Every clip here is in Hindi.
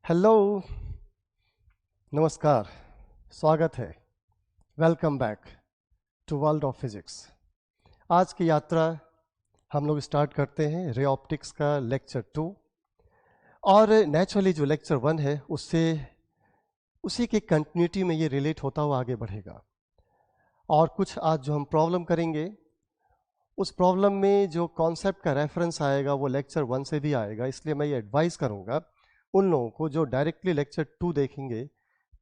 हेलो, नमस्कार, स्वागत है। Welcome back to world of physics. आज की यात्रा हम लोग स्टार्ट करते हैं रे ऑप्टिक्स का लेक्चर 2, और नेचुरली जो लेक्चर 1 है उससे उसी की कंटिन्यूटी में ये रिलेट होता हुआ आगे बढ़ेगा। और कुछ आज जो हम प्रॉब्लम करेंगे उस प्रॉब्लम में जो कॉन्सेप्ट का रेफरेंस आएगा वो लेक्चर 1 से भी आएगा, इसलिए मैं ये एडवाइस करूँगा उन लोगों को जो डायरेक्टली लेक्चर 2 देखेंगे,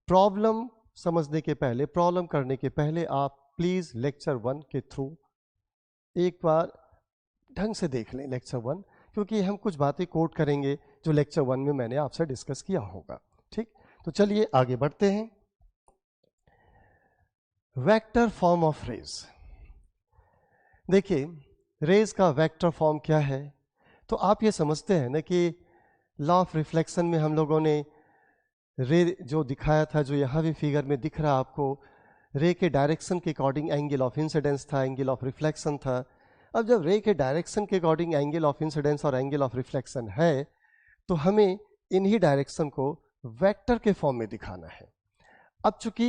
प्रॉब्लम समझने के पहले, प्रॉब्लम करने के पहले आप प्लीज़ लेक्चर 1 के थ्रू एक बार ढंग से देख लें लेक्चर 1, क्योंकि हम कुछ बातें कोट करेंगे जो लेक्चर 1 में मैंने आपसे डिस्कस किया होगा। ठीक, तो चलिए आगे बढ़ते हैं। Vector form of rays. देखिए, रेज का वेक्टर फॉर्म क्या है, तो आप ये समझते हैं ना कि लॉ ऑफ रिफ्लेक्शन में हम लोगों ने रे जो दिखाया था, जो यहाँ भी फिगर में दिख रहा आपको, रे के डायरेक्शन के अकॉर्डिंग एंगल ऑफ इंसिडेंस था, एंगल ऑफ रिफ्लेक्शन था। अब जब रे के डायरेक्शन के अकॉर्डिंग एंगल ऑफ इंसिडेंस और एंगल ऑफ रिफ्लेक्शन है, तो हमें इन्हीं डायरेक्शन को वेक्टर के फॉर्म में दिखाना है। अब चूंकि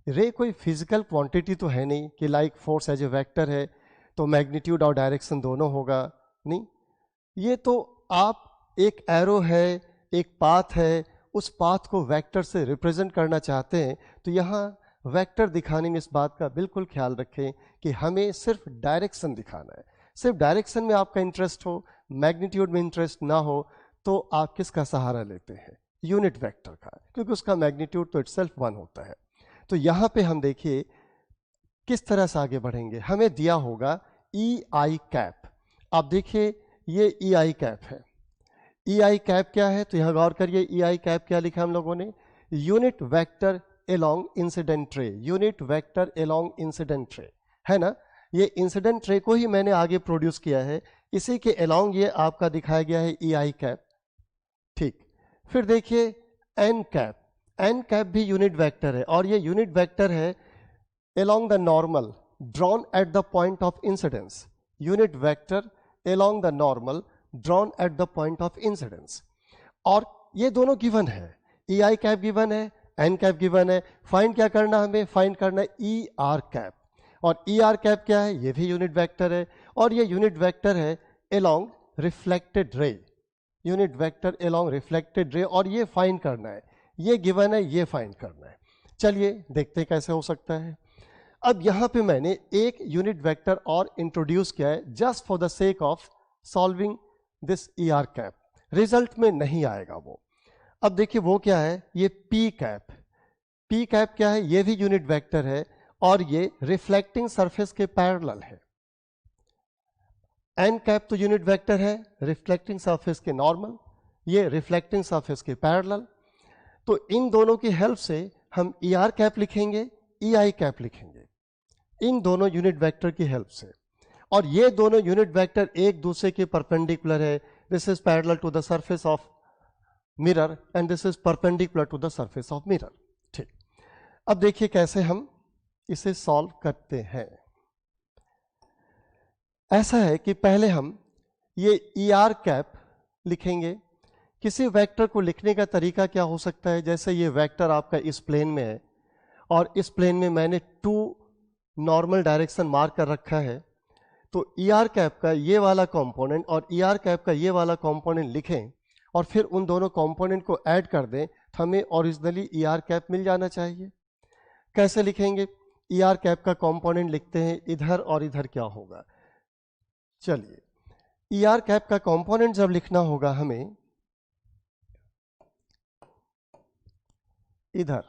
रे कोई फिजिकल क्वांटिटी तो है नहीं कि like force as a vector है तो मैग्नीट्यूड और डायरेक्शन दोनों होगा, नहीं। ये तो आप एक एरो है, एक पाथ है, उस पाथ को वेक्टर से रिप्रेजेंट करना चाहते हैं, तो यहाँ वेक्टर दिखाने में इस बात का बिल्कुल ख्याल रखें कि हमें सिर्फ डायरेक्शन दिखाना है। सिर्फ डायरेक्शन में आपका इंटरेस्ट हो, मैग्नीट्यूड में इंटरेस्ट ना हो, तो आप किसका सहारा लेते हैं? यूनिट वेक्टर का, क्योंकि उसका मैग्नीट्यूड तो इटसेल्फ 1 होता है। तो यहाँ पे हम देखिए किस तरह से आगे बढ़ेंगे। हमें दिया होगा ई आई कैप। आप देखिए ये ई आई कैप है। ई आई कैप क्या है, तो यहाँ गौर करिए, ई आई कैप क्या लिखा हम लोगों ने? Unit vector along incident ray. Unit vector along incident ray है ना। ये इंसिडेंट रे को ही मैंने आगे प्रोड्यूस किया है, इसी के एलोंग ये आपका दिखाया गया है ई आई कैप। ठीक, फिर देखिए एन कैप। एन कैप भी यूनिट वेक्टर है, और ये यूनिट वेक्टर है along the normal drawn at the point of incidence. Unit vector along the normal drawn at the point of incidence. और ये दोनों गिवन है, ई आई कैप गिवन है, एन कैप गिवन है। फाइंड क्या करना, हमें फाइंड करना है ई आर कैप। और ई आर कैप क्या है? ये भी यूनिट वेक्टर है, और ये यूनिट वेक्टर है along reflected ray. Unit vector along reflected ray, और ये फाइंड करना है, ये गिवन है, ये फाइंड करना है। चलिए देखते हैं कैसे हो सकता है। अब यहां पे मैंने एक यूनिट वेक्टर और इंट्रोड्यूस किया है just for the sake of solving this E R cap. Result में नहीं आएगा वो। अब देखिए वो क्या है, ये पी कैप। पी कैप क्या है? ये भी यूनिट वेक्टर है, और ये रिफ्लेक्टिंग सरफेस के पैरेलल है। एन कैप तो यूनिट वेक्टर है, रिफ्लेक्टिंग सरफेस के नॉर्मल, ये रिफ्लेक्टिंग सरफेस के पैरेलल। तो इन दोनों की हेल्प से हम ई आर कैप लिखेंगे, ई आई कैप लिखेंगे, इन दोनों यूनिट वेक्टर की हेल्प से। और ये दोनों यूनिट वेक्टर एक दूसरे के परपेंडिकुलर है। This is parallel to the surface of mirror and this is perpendicular to the surface of mirror. ठीक, अब देखिए कैसे हम इसे सॉल्व करते हैं। ऐसा है कि पहले हम ये ई आर कैप लिखेंगे। किसी वेक्टर को लिखने का तरीका क्या हो सकता है? जैसे ये वेक्टर आपका इस प्लेन में है, और इस प्लेन में मैंने 2 नॉर्मल डायरेक्शन मार्क कर रखा है, तो ई आर कैप का ये वाला कंपोनेंट और ई आर कैप का ये वाला कंपोनेंट लिखें, और फिर उन दोनों कंपोनेंट को ऐड कर दें, तो हमें ओरिजिनली ई आर कैप मिल जाना चाहिए। कैसे लिखेंगे? ई आर कैप का कंपोनेंट लिखते हैं, इधर और इधर क्या होगा। चलिए, ई आर कैप का कंपोनेंट जब लिखना होगा हमें इधर,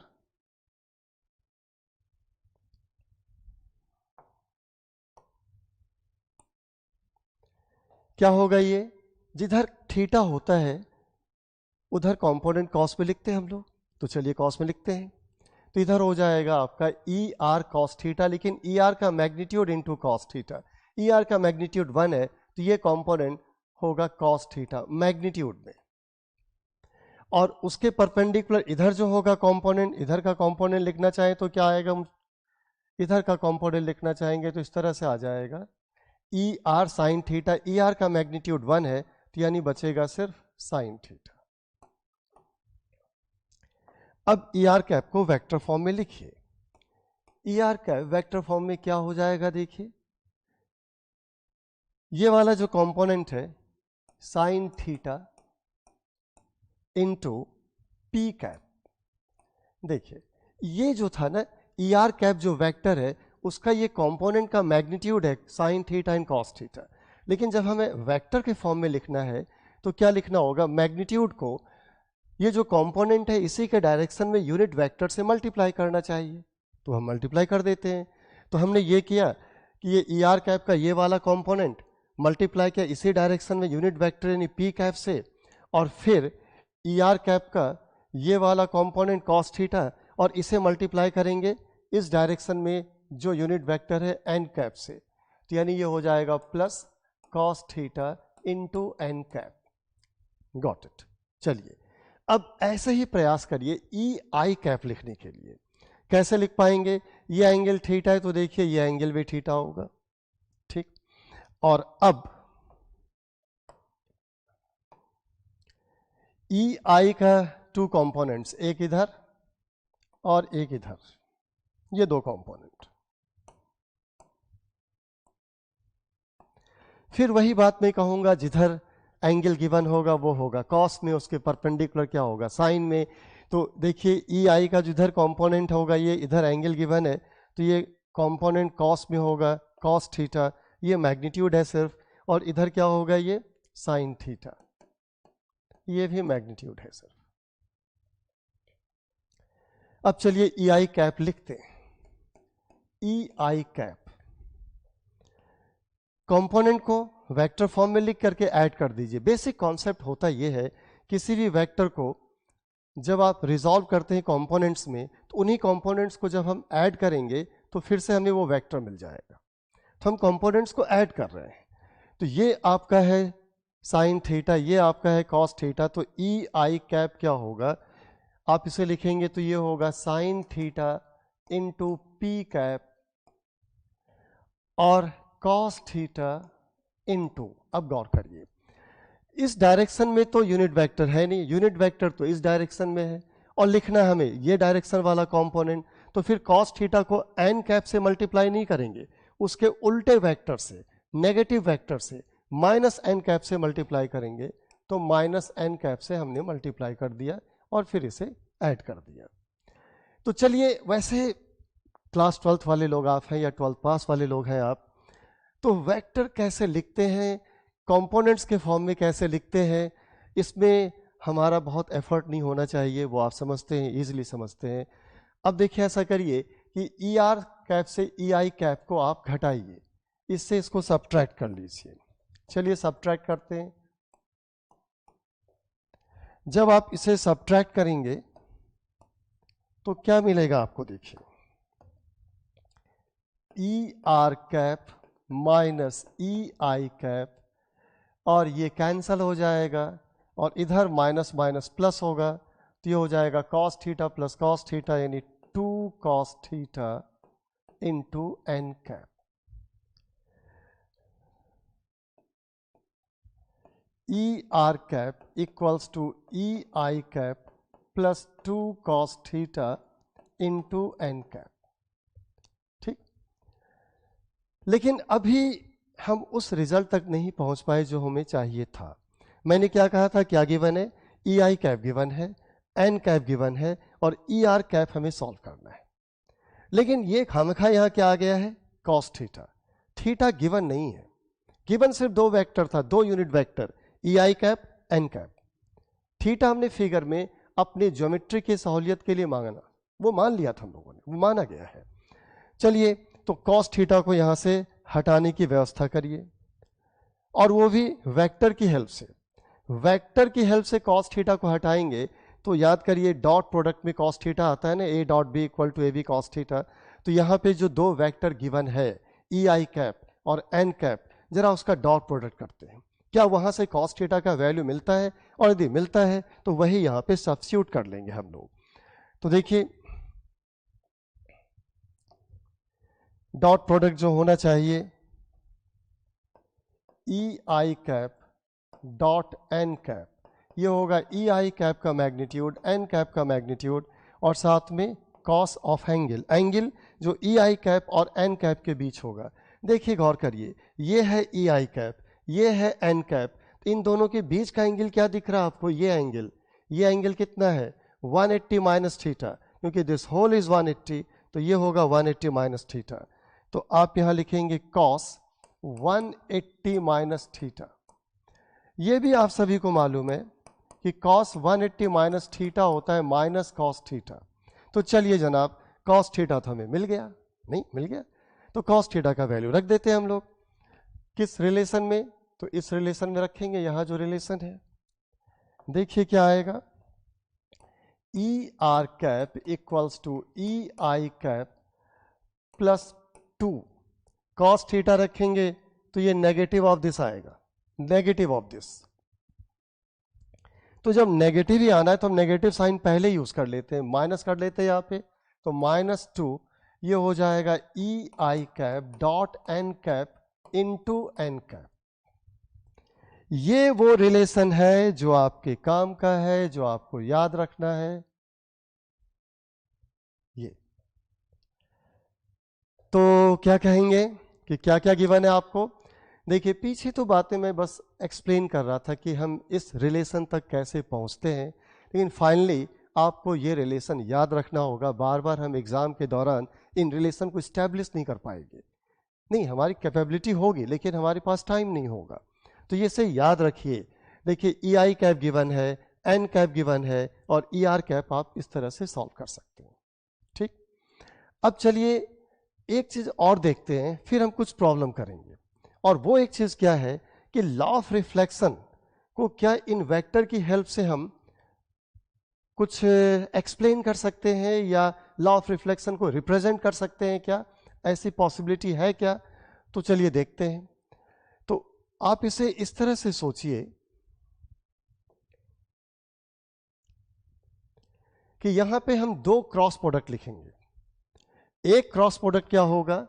क्या होगा? ये जिधर थीटा होता है उधर कंपोनेंट कॉस में लिखते हैं हम लोग, तो चलिए कॉस में लिखते हैं। तो इधर हो जाएगा आपका ई आर कॉस थीटा, लेकिन ई आर का magnitude into cos theta. E R का मैग्नीट्यूड 1 है, तो ये कंपोनेंट होगा कॉस थीटा मैग्नीट्यूड में। और उसके परपेंडिकुलर इधर जो होगा कंपोनेंट, इधर का कंपोनेंट लिखना चाहे तो क्या आएगा? इधर का कंपोनेंट लिखना चाहेंगे तो इस तरह से आ जाएगा E R sine theta. E R का मैग्नीट्यूड 1 है तो यानी बचेगा सिर्फ साइन थीटा। अब ई आर कैप को वेक्टर फॉर्म में लिखिए। E R cap vector form में क्या हो जाएगा, देखिए ये वाला जो कंपोनेंट है sine theta into P cap. देखिए ये जो था ना ई आर कैप जो वेक्टर है उसका ये कंपोनेंट का मैग्नीट्यूड है sine theta and cos theta. लेकिन जब हमें वेक्टर के फॉर्म में लिखना है तो क्या लिखना होगा, मैग्नीट्यूड को ये जो कंपोनेंट है इसी के डायरेक्शन में यूनिट वेक्टर से मल्टीप्लाई करना चाहिए, तो हम मल्टीप्लाई कर देते हैं। तो हमने ये किया कि ये ई आर कैप का ये वाला कंपोनेंट मल्टीप्लाई किया इसी डायरेक्शन में यूनिट वेक्टर यानी पी कैप से, और फिर ई आर कैप का ये वाला कंपोनेंट कॉस थीटा और इसे मल्टीप्लाई करेंगे इस डायरेक्शन में जो यूनिट वेक्टर है एन कैप से, तो यानी ये हो जाएगा plus cos theta into N cap. Got it. चलिए अब ऐसे ही प्रयास करिए ई आई कैप लिखने के लिए। कैसे लिख पाएंगे, ये एंगल थीटा है तो देखिए ये एंगल भी थीटा होगा, ठीक। और अब ई आई का टू कंपोनेंट्स, एक इधर और एक इधर, ये दो कंपोनेंट। फिर वही बात मैं कहूंगा, जिधर एंगल गिवन होगा वो होगा कॉस में, उसके परपेंडिकुलर क्या होगा साइन में। तो देखिए ई आई का जिधर कंपोनेंट होगा ये इधर एंगल गिवन है तो ये कंपोनेंट कॉस में होगा कॉस थीटा, ये मैग्नीट्यूड है सिर्फ, और इधर क्या होगा ये साइन थीटा, ये भी मैग्नीट्यूड है सिर्फ। अब चलिए ई आई कैप लिखते हैं। ई आई कैप कंपोनेंट को वेक्टर फॉर्म में लिख करके ऐड कर दीजिए। बेसिक कॉन्सेप्ट होता यह है किसी भी वेक्टर को जब आप रिजॉल्व करते हैं कंपोनेंट्स में तो उन्हीं कंपोनेंट्स को जब हम ऐड करेंगे तो फिर से हमें वो वेक्टर मिल जाएगा। तो हम कंपोनेंट्स को ऐड कर रहे हैं, तो ये आपका है साइन थीटा, ये आपका है कॉस थीटा, तो ई आई कैप क्या होगा, आप इसे लिखेंगे तो ये होगा sine theta into P cap और कॉस थीटा इंटू, अब गौर करिए इस डायरेक्शन में तो यूनिट वेक्टर है नहीं, यूनिट वेक्टर तो इस डायरेक्शन में है और लिखना है हमें ये डायरेक्शन वाला कंपोनेंट, तो फिर कॉस थीटा को एन कैप से मल्टीप्लाई नहीं करेंगे, उसके उल्टे वेक्टर से नेगेटिव वेक्टर से माइनस एन कैप से मल्टीप्लाई करेंगे। तो माइनस एन कैप से हमने मल्टीप्लाई कर दिया और फिर इसे ऐड कर दिया। तो चलिए वैसे क्लास 12th वाले लोग आप हैं या 12th पास वाले लोग हैं आप, तो वेक्टर कैसे लिखते हैं, कंपोनेंट्स के फॉर्म में कैसे लिखते हैं, इसमें हमारा बहुत एफर्ट नहीं होना चाहिए, वो आप समझते हैं, इजीली समझते हैं। अब देखिए ऐसा करिए कि ई आर कैप से ई आई कैप को आप घटाइए, इससे इसको सब्ट्रैक्ट कर लीजिए। चलिए सब्ट्रैक्ट करते हैं। जब आप इसे सब्ट्रैक्ट करेंगे तो क्या मिलेगा आपको, देखिए ई आर कैप माइनस ई आई कैप, और ये कैंसल हो जाएगा और इधर माइनस माइनस प्लस होगा तो ये हो जाएगा cos theta plus cos theta यानी 2 cos theta into N cap. E R cap equals to E I cap plus 2 cos theta into N cap, ठीक। लेकिन अभी हम उस रिजल्ट तक नहीं पहुंच पाए जो हमें चाहिए था। मैंने क्या कहा था, क्या गिवन है, ई आई कैप गिवन है, एन कैप गिवन है और ई आर कैप हमें सॉल्व करना है। लेकिन ये खामखा यहाँ क्या आ गया है, कॉस थीटा। थीटा गिवन नहीं है, गिवन सिर्फ दो वेक्टर था, दो यूनिट वेक्टर, ई आई कैप एन कैप। थीटा हमने फिगर में अपने ज्योमेट्री की सहूलियत के लिए मांगना, वो मान लिया था हम लोगों ने, वो माना गया है। चलिए तो कॉस थीटा को यहां से हटाने की व्यवस्था करिए, और वो भी वेक्टर की हेल्प से। वेक्टर की हेल्प से कॉस थीटा को हटाएंगे तो याद करिए डॉट प्रोडक्ट में कॉस थीटा आता है ना, A dot B equal to A B cos theta. तो यहाँ पे जो दो वेक्टर गिवन है ई आई कैप और एन कैप, जरा उसका डॉट प्रोडक्ट करते हैं, क्या वहां से कॉस थीटा का वैल्यू मिलता है, और यदि मिलता है तो वही यहाँ पे सब्स्टिट्यूट कर लेंगे हम लोग। तो देखिए डॉट प्रोडक्ट जो होना चाहिए ई आई कैप डॉट एन कैप, ये होगा ई आई कैप का मैग्नीट्यूड, एन कैप का मैग्नीट्यूड, और साथ में कॉस ऑफ एंगल, एंगल जो ई आई कैप और एन कैप के बीच होगा। देखिए गौर करिए, ये है ई आई कैप, ये है एन कैप, तो इन दोनों के बीच का एंगल क्या दिख रहा है आपको? ये एंगल कितना है? 180 माइनस थीटा, क्योंकि दिस होल इज 180, तो ये होगा 180 माइनस थीटा। तो आप यहां लिखेंगे कॉस 180 माइनस थीटा। ये भी आप सभी को मालूम है कि कॉस 180 माइनस थीटा होता है माइनस कॉस थीटा। तो चलिए जनाब, कॉस थीटा तो हमें मिल गया, नहीं मिल गया, तो कॉस थीटा का वैल्यू रख देते हैं हम लोग। किस रिलेशन में? तो इस रिलेशन में रखेंगे, यहां जो रिलेशन है देखिए क्या आएगा, E are cap equals to E I cap plus 2, cos theta रखेंगे तो ये नेगेटिव ऑफ दिस आएगा, नेगेटिव ऑफ दिस। तो जब नेगेटिव ही आना है तो हम नेगेटिव साइन पहले यूज कर लेते हैं, माइनस कर लेते हैं यहां पे, तो -2 ये हो जाएगा ई आई cap dot N cap into N cap. ये वो रिलेशन है जो आपके काम का है, जो आपको याद रखना है। ये तो क्या कहेंगे कि क्या क्या गिवन है आपको? देखिए पीछे तो बातें मैं बस एक्सप्लेन कर रहा था कि हम इस रिलेशन तक कैसे पहुंचते हैं, लेकिन फाइनली आपको ये रिलेशन याद रखना होगा। बार बार हम एग्जाम के दौरान इन रिलेशन को स्टैब्लिश नहीं कर पाएंगे, नहीं, हमारी कैपेबिलिटी होगी लेकिन हमारे पास टाइम नहीं होगा। तो ये से याद रखिए। देखिए ई आई कैप गिवन है, एन कैप गिवन है, और ई आर कैप आप इस तरह से सॉल्व कर सकते हैं। ठीक, अब चलिए एक चीज और देखते हैं, फिर हम कुछ प्रॉब्लम करेंगे। और वो एक चीज क्या है कि लॉ ऑफ रिफ्लेक्शन को क्या इन वेक्टर की हेल्प से हम कुछ एक्सप्लेन कर सकते हैं, या लॉ ऑफ रिफ्लेक्शन को रिप्रेजेंट कर सकते हैं क्या? ऐसी पॉसिबिलिटी है क्या? तो चलिए देखते हैं। तो आप इसे इस तरह से सोचिए कि यहां पे हम दो क्रॉस प्रोडक्ट लिखेंगे। एक क्रॉस प्रोडक्ट क्या होगा?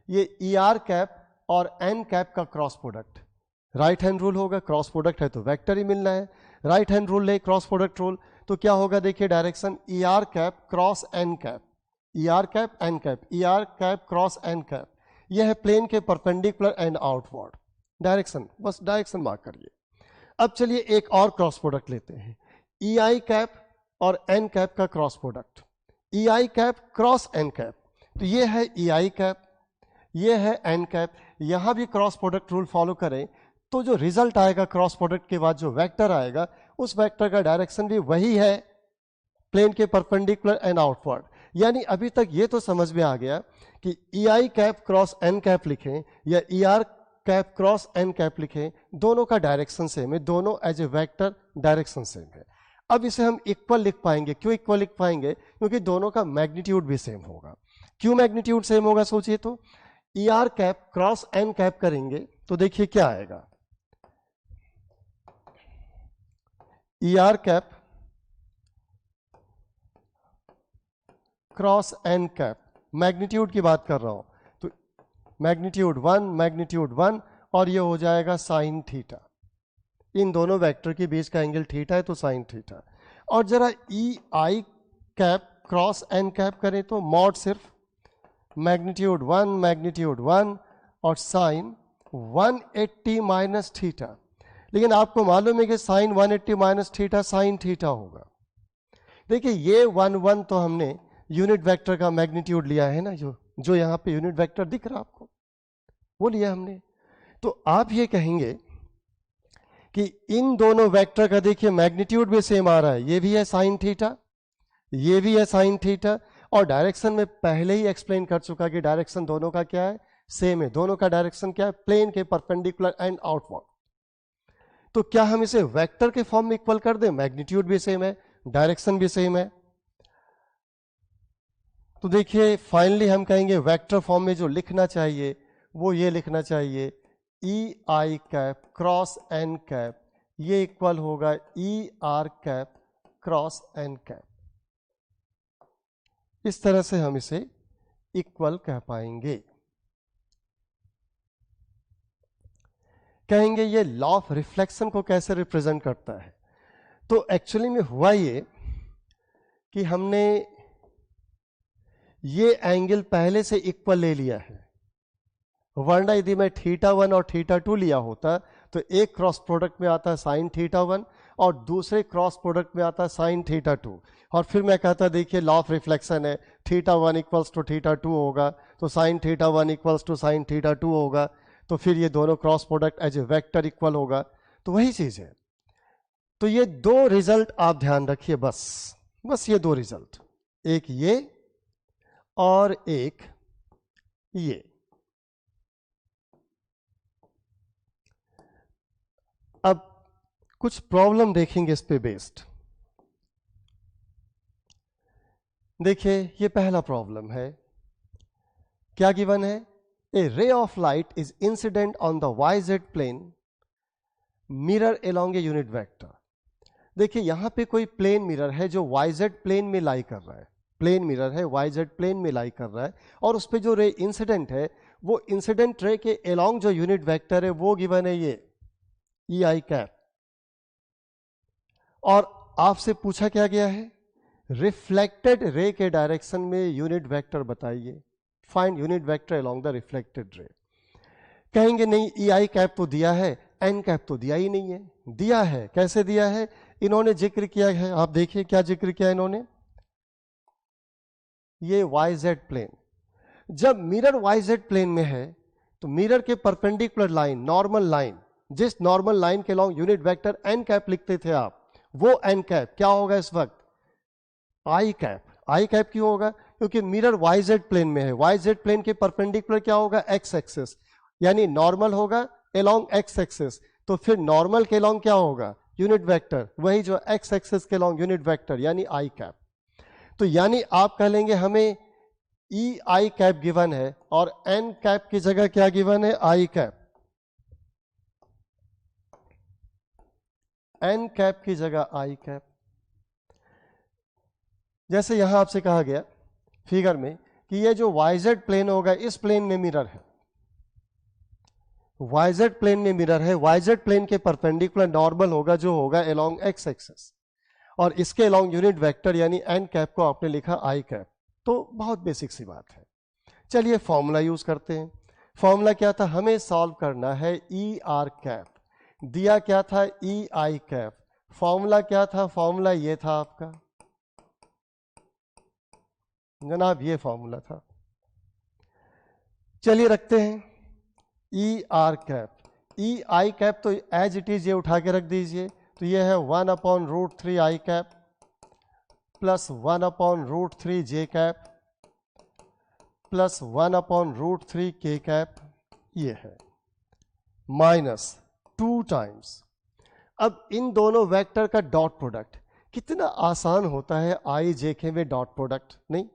ये ई आर कैप और एन कैप का cross product. Right hand rule होगा, क्रॉस प्रोडक्ट है तो वेक्टर ही मिलना है। राइट हैंड रूल ले, क्रॉस प्रोडक्ट रूल, तो क्या होगा? देखिए direction E are cap cross N cap, E R cap N cap, E R cap cross N cap. यह है प्लेन के परपेंडिकुलर एंड आउटवर्ड डायरेक्शन, बस डायरेक्शन मार्क करिए। अब चलिए एक और क्रॉस प्रोडक्ट लेते हैं, ई आई कैप और एन कैप का क्रॉस प्रोडक्ट, ई आई कैप क्रॉस एन कैप। तो ये है ई आई कैप, ये है एन कैप। यहां भी क्रॉस प्रोडक्ट रूल फॉलो करें तो जो रिजल्ट आएगा क्रॉस प्रोडक्ट के बाद, जो वेक्टर आएगा, उस वेक्टर का डायरेक्शन भी वही है, प्लेन के परपेंडिकुलर एंड आउटवर्ड। यानी अभी तक ये तो समझ में आ गया कि ई आई कैप क्रॉस एन कैप लिखें या E are cap cross N cap लिखें, दोनों का डायरेक्शन सेम है, दोनों as a vector direction same है। अब इसे हम इक्वल लिख पाएंगे। क्यों इक्वल लिख पाएंगे? क्योंकि दोनों का मैग्नीट्यूड भी सेम होगा। क्यों मैग्नीट्यूड सेम होगा? सोचिए तो, E are cap cross N cap करेंगे तो देखिए क्या आएगा, E are cap cross N cap, magnitude की बात कर रहा हूं, तो मैग्नीट्यूड 1, मैग्नीट्यूड 1, और ये हो जाएगा साइन थीटा। इन दोनों वेक्टर के बीच का एंगल थीटा है तो साइन थीटा। और जरा ई आई कैप क्रॉस एन कैप करें तो मॉड सिर्फ मैग्नीट्यूड 1, मैग्नीट्यूड 1 और साइन 180 माइनस थीटा। लेकिन आपको मालूम है कि sine 180 minus theta sine theta होगा। देखिए ये 1 तो हमने यूनिट वेक्टर का मैग्नीट्यूड लिया है ना, जो यहां पे यूनिट वेक्टर दिख रहा है आपको, वो लिया हमने। तो आप ये कहेंगे कि इन दोनों वेक्टर का देखिए मैग्नीट्यूड भी सेम आ रहा है, ये भी है साइन थीटा, ये भी है साइन थीटा, और डायरेक्शन में पहले ही एक्सप्लेन कर चुका कि डायरेक्शन दोनों का क्या है, सेम है। दोनों का डायरेक्शन क्या है? प्लेन के परपेंडिकुलर एंड आउटवर्ड। तो क्या हम इसे वेक्टर के फॉर्म में इक्वल कर दें? मैग्नीट्यूड भी सेम है, डायरेक्शन भी सेम है। तो देखिए फाइनली हम कहेंगे वेक्टर फॉर्म में जो लिखना चाहिए वो ये लिखना चाहिए, ई आई कैप क्रॉस एन कैप, ये इक्वल होगा E are cap cross N cap. इस तरह से हम इसे इक्वल कह पाएंगे। कहेंगे ये लॉ ऑफ रिफ्लेक्शन को कैसे रिप्रेजेंट करता है। तो एक्चुअली में हुआ ये कि हमने ये एंगल पहले से इक्वल ले लिया है, वरना यदि मैं θ1 और θ2 लिया होता तो एक क्रॉस प्रोडक्ट में आता है साइन θ1 और दूसरे क्रॉस प्रोडक्ट में आता है साइन θ2, और फिर मैं कहता देखिए लॉ ऑफ रिफ्लेक्शन है, θ1 इक्वल्स टू θ2 होगा तो साइन θ1 इक्वल्स टू साइन θ2 होगा, तो फिर ये दोनों cross product as a vector equal होगा। तो वही चीज है। तो ये दो रिजल्ट आप ध्यान रखिए, बस ये दो रिजल्ट, एक ये और एक ये। अब कुछ प्रॉब्लम देखेंगे इस पे बेस्ड। देखिए ये पहला प्रॉब्लम है, क्या गिवन है, a ray of light is incident on the YZ plane mirror along a unit vector. देखिए यहां पे कोई प्लेन मिरर है जो YZ प्लेन में लाई कर रहा है, प्लेन मिरर है YZ प्लेन में लाई कर रहा है, और उस पे जो रे इंसिडेंट है वो इंसिडेंट रे के अलोंग जो यूनिट वेक्टर है वो गिवन है ये EI कैप। और आपसे पूछा क्या गया है, रिफ्लेक्टेड रे के डायरेक्शन में यूनिट वेक्टर बताइए, find unit vector along the reflected ray. कहेंगे नहीं EI कैप तो दिया है, N कैप तो दिया ही नहीं है। दिया है, कैसे दिया है, इन्होंने जिक्र किया है, आप देखिए क्या जिक्र किया इन्होंने, ये YZ प्लेन। जब मिरर YZ प्लेन में है तो मिरर के परपेंडिकुलर लाइन, नॉर्मल लाइन, जिस नॉर्मल लाइन के long unit vector N cap लिखते थे आप, वो N कैप क्या होगा इस वक्त, I कैप। I कैप क्यों होगा, क्योंकि मिरर YZ प्लेन में है, YZ प्लेन के परपेंडिकुलर क्या होगा, X एक्सिस, यानी नॉर्मल होगा अलोंग X एक्सिस, तो फिर नॉर्मल के लॉन्ग क्या होगा, यूनिट वेक्टर, वही जो X एक्सिस के लॉन्ग यूनिट वेक्टर यानी I कैप। तो यानी आप कह लेंगे हमें EI कैप गिवन है और N कैप की जगह क्या गिवन है, I कैप। N कैप की जगह I कैप। जैसे यहां आपसे कहा गया फिगर में कि ये जो YZ प्लेन होगा इस प्लेन में मिरर है, YZ प्लेन में मिरर है, YZ प्लेन के परपेंडिकुलर नॉर्मल होगा जो होगा अलोंग X एक्सिस, और इसके अलोंग यूनिट वेक्टर यानी N कैप को आपने लिखा I कैप। तो बहुत बेसिक सी बात है। चलिए फॉर्मूला यूज करते हैं। फॉर्मूला क्या था, हमें सॉल्व करना है ER कैप, दिया क्या था EI कैप, फॉर्मूला क्या था, फॉर्मूला ये था आपका जनाब, ये फॉर्मूला था। चलिए रखते हैं ER कैप, EI कैप तो एज इट इज ये उठा के रख दीजिए, तो ये है 1/√3 I cap plus 1/√3 J cap plus 1/√3 K cap, ये है माइनस 2 टाइम्स। अब इन दोनों वेक्टर का डॉट प्रोडक्ट, कितना आसान होता है I J K में डॉट प्रोडक्ट, नहीं,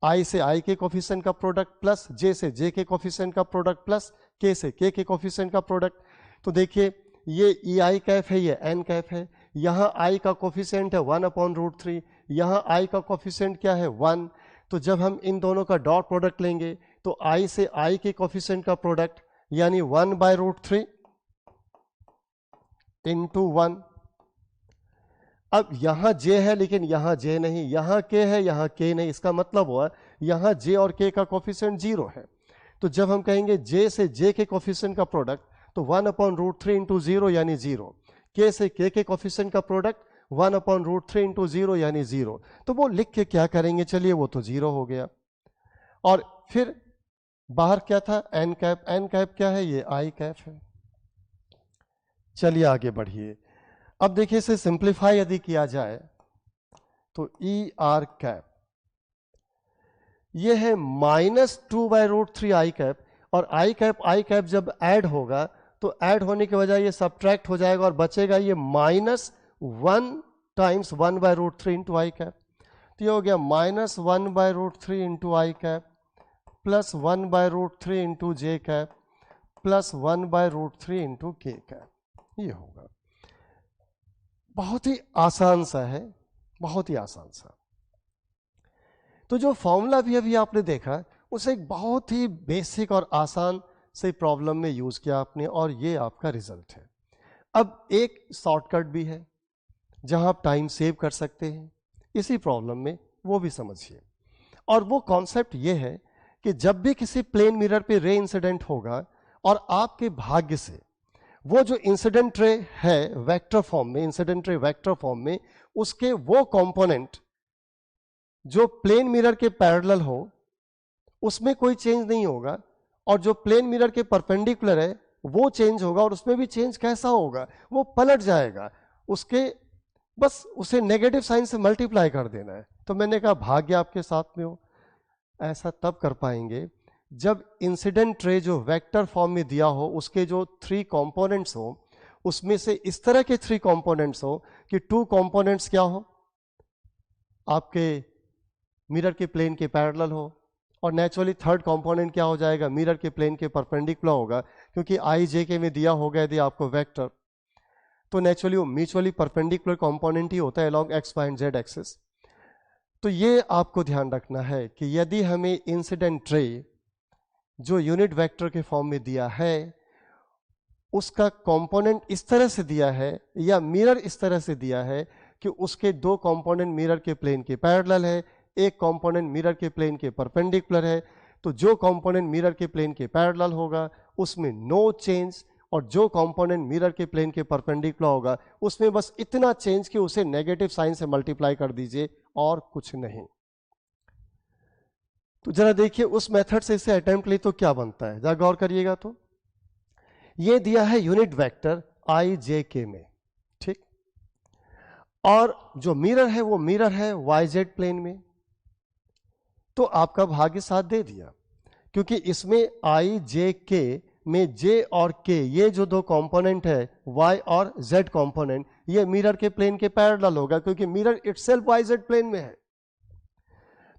I से I के कोफिशिएंट का प्रोडक्ट प्लस J से J के कोफिशिएंट का प्रोडक्ट प्लस K से K के कोफिशिएंट का प्रोडक्ट। तो देखिए ये EI कैप है, ये N कैप है, यहाँ I का कोफिशिएंट है 1/√3, यहाँ I का कोफिशिएंट क्या है 1, तो जब हम इन दोनों का डॉट प्रोडक्ट लेंगे तो I से I के कोफिशिएंट का प्रोडक्ट यानी 1/√3 इंटू 1। अब यहां J है लेकिन यहां J नहीं, यहां K है यहां K नहीं, इसका मतलब हुआ यहां J और K का कोफिशिएंट 0 है। तो जब हम कहेंगे J से J के कोफिशिएंट का प्रोडक्ट तो 1/√3 इंटू 0 यानी 0, K से K के कोफिशिएंट का प्रोडक्ट 1/√3 इंटू 0 यानी 0। तो वो लिख के क्या करेंगे, चलिए वो तो 0 हो गया। और फिर बाहर क्या था N कैप, N कैप क्या है, ये I कैप है। चलिए आगे बढ़िए। अब देखिए इसे सिंप्लीफाई यदि किया जाए तो ER कैप ये है -2/√3 I कैप, और I कैप जब ऐड होगा तो ऐड होने के बजाय ये सब्ट्रैक्ट हो जाएगा और बचेगा ये -1 टाइम्स 1/√3 इंटू I कैप। तो ये हो गया -1/√3 into I cap plus 1/√3 into J cap plus 1/√3 into K cap, ये होगा। बहुत ही आसान सा है, बहुत ही आसान सा। तो जो फॉर्मूला भी अभी आपने देखा उसे एक बहुत ही बेसिक और आसान से प्रॉब्लम में यूज किया आपने और ये आपका रिजल्ट है। अब एक शॉर्टकट भी है जहां आप टाइम सेव कर सकते हैं इसी प्रॉब्लम में, वो भी समझिए। और वो कॉन्सेप्ट ये है कि जब भी किसी प्लेन मिरर पे रे इंसिडेंट होगा और आपके भाग्य से वो जो इंसिडेंट रे है वेक्टर फॉर्म में, इंसिडेंट रे वेक्टर फॉर्म में, उसके वो कंपोनेंट जो प्लेन मिरर के पैरेलल हो उसमें कोई चेंज नहीं होगा, और जो प्लेन मिरर के परपेंडिकुलर है वो चेंज होगा, और उसमें भी चेंज कैसा होगा, वो पलट जाएगा उसके, बस उसे नेगेटिव साइन से मल्टीप्लाई कर देना है। तो मैंने कहा भाग्य आपके साथ में हो। ऐसा तब कर पाएंगे जब इंसिडेंट रे जो वेक्टर फॉर्म में दिया हो उसके जो 3 कंपोनेंट्स हो उसमें से इस तरह के 3 कंपोनेंट्स हो कि 2 कंपोनेंट्स क्या हो, आपके मिरर के प्लेन के पैरेलल हो, और नेचुरली थर्ड कंपोनेंट क्या हो जाएगा, मिरर के प्लेन के परपेंडिकुलर होगा, क्योंकि आई जे के में दिया होगा यदि आपको वेक्टर, तो नेचुरली वो म्यूचुअली परपेंडिकुलर कंपोनेंट ही होता है along X Y and Z axis. तो ये आपको ध्यान रखना है कि यदि हमें इंसिडेंट रे जो यूनिट वेक्टर के फॉर्म में दिया है उसका कंपोनेंट इस तरह से दिया है या मिरर इस तरह से दिया है कि उसके 2 कंपोनेंट मिरर के प्लेन के पैरेलल है, एक कंपोनेंट मिरर के प्लेन के परपेंडिकुलर है, तो जो कंपोनेंट मिरर के प्लेन के पैरेलल होगा उसमें नो चेंज, और जो कंपोनेंट मिरर के प्लेन के परपेंडिकुलर होगा उसमें बस इतना चेंज कि उसे नेगेटिव साइन से मल्टीप्लाई कर दीजिए और कुछ नहीं। तो जरा देखिए उस मेथड से इसे अटेम्प्ट ले तो क्या बनता है, जरा गौर करिएगा। तो ये दिया है यूनिट वेक्टर आई जे के में, ठीक, और जो मिरर है वो मिरर है वाई जेड प्लेन में। तो आपका भाग्य साथ दे दिया, क्योंकि इसमें आई जे के में जे और के ये जो 2 कंपोनेंट है वाई और जेड कंपोनेंट, ये मिरर के प्लेन के पैरेलल होगा, क्योंकि mirror itself Y Z plane में है।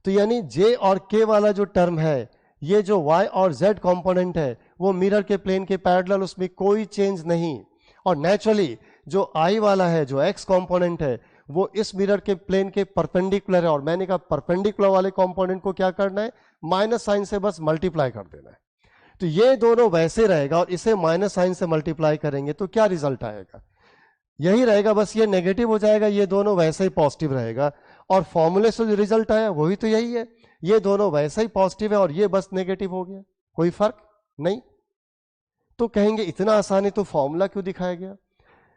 तो यानी जे और के वाला जो टर्म है, ये जो y और z कंपोनेंट है वो मिरर के प्लेन के पैरेलल, उसमें कोई चेंज नहीं। और नेचुरली जो i वाला है, जो x कंपोनेंट है, वो इस मिरर के प्लेन के परपेंडिकुलर है, और मैंने कहा परपेंडिकुलर वाले कंपोनेंट को क्या करना है, माइनस साइन से बस मल्टीप्लाई कर देना है। तो ये दोनों वैसे रहेगा और इसे माइनस साइन से मल्टीप्लाई करेंगे तो क्या रिजल्ट आएगा, यही रहेगा, बस ये नेगेटिव हो जाएगा, ये दोनों वैसे ही पॉजिटिव रहेगा। और फॉर्मूले से जो रिजल्ट आया वही तो यही है, ये दोनों वैसे ही पॉजिटिव है और ये बस नेगेटिव हो गया, कोई फर्क नहीं। तो कहेंगे इतना आसान है तो फॉर्मूला क्यों दिखाया गया।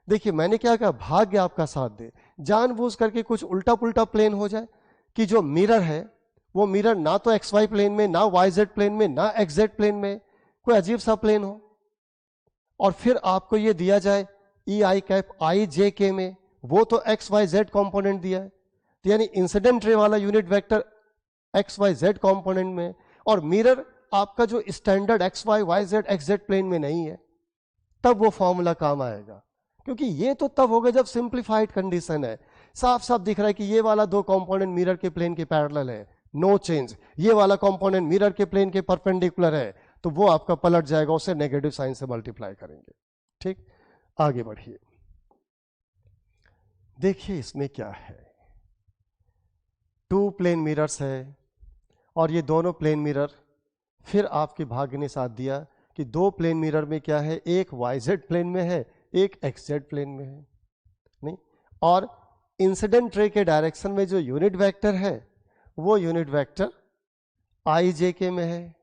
देखिए मैंने क्या कहा, भाग्य आपका साथ दे, जानबूझ करके कुछ उल्टा पुल्टा प्लेन हो जाए कि जो मिरर है वो मिरर ना तो एक्स वाई प्लेन में, ना वाई जेड प्लेन में, ना एक्स जेड प्लेन में, कोई अजीब सा प्लेन हो, और फिर आपको ये दिया जाए ई आई कैप आई जे के में, वो तो एक्स वाई जेड कॉम्पोनेंट दिया है, तो यानी इंसिडेंट रे वाला unit vector X Y Z component में, और मिरर आपका जो standard X Y Y Z X Z plane में नहीं है, तब वो फॉर्मूला काम आएगा। क्योंकि ये तो तब होगा जब सिंप्लीफाइड कंडीशन है, साफ साफ दिख रहा है कि ये वाला 2 कंपोनेंट मिरर के प्लेन के पैरेलल है, नो चेंज, ये वाला कंपोनेंट मिरर के प्लेन के परपेंडिकुलर है, तो वो आपका पलट जाएगा, उसे नेगेटिव साइन से मल्टीप्लाई करेंगे। ठीक, आगे बढ़िए, देखिए इसमें क्या है, 2 प्लेन मिरर्स है और ये दोनों प्लेन मिरर, फिर आपके भाग्य ने साथ दिया कि 2 प्लेन मिरर में क्या है, एक वाई जेड प्लेन में है, एक एक्स जेड प्लेन में है, नहीं, और इंसिडेंट रे के डायरेक्शन में जो यूनिट वेक्टर है वो यूनिट वेक्टर आई जे के में है।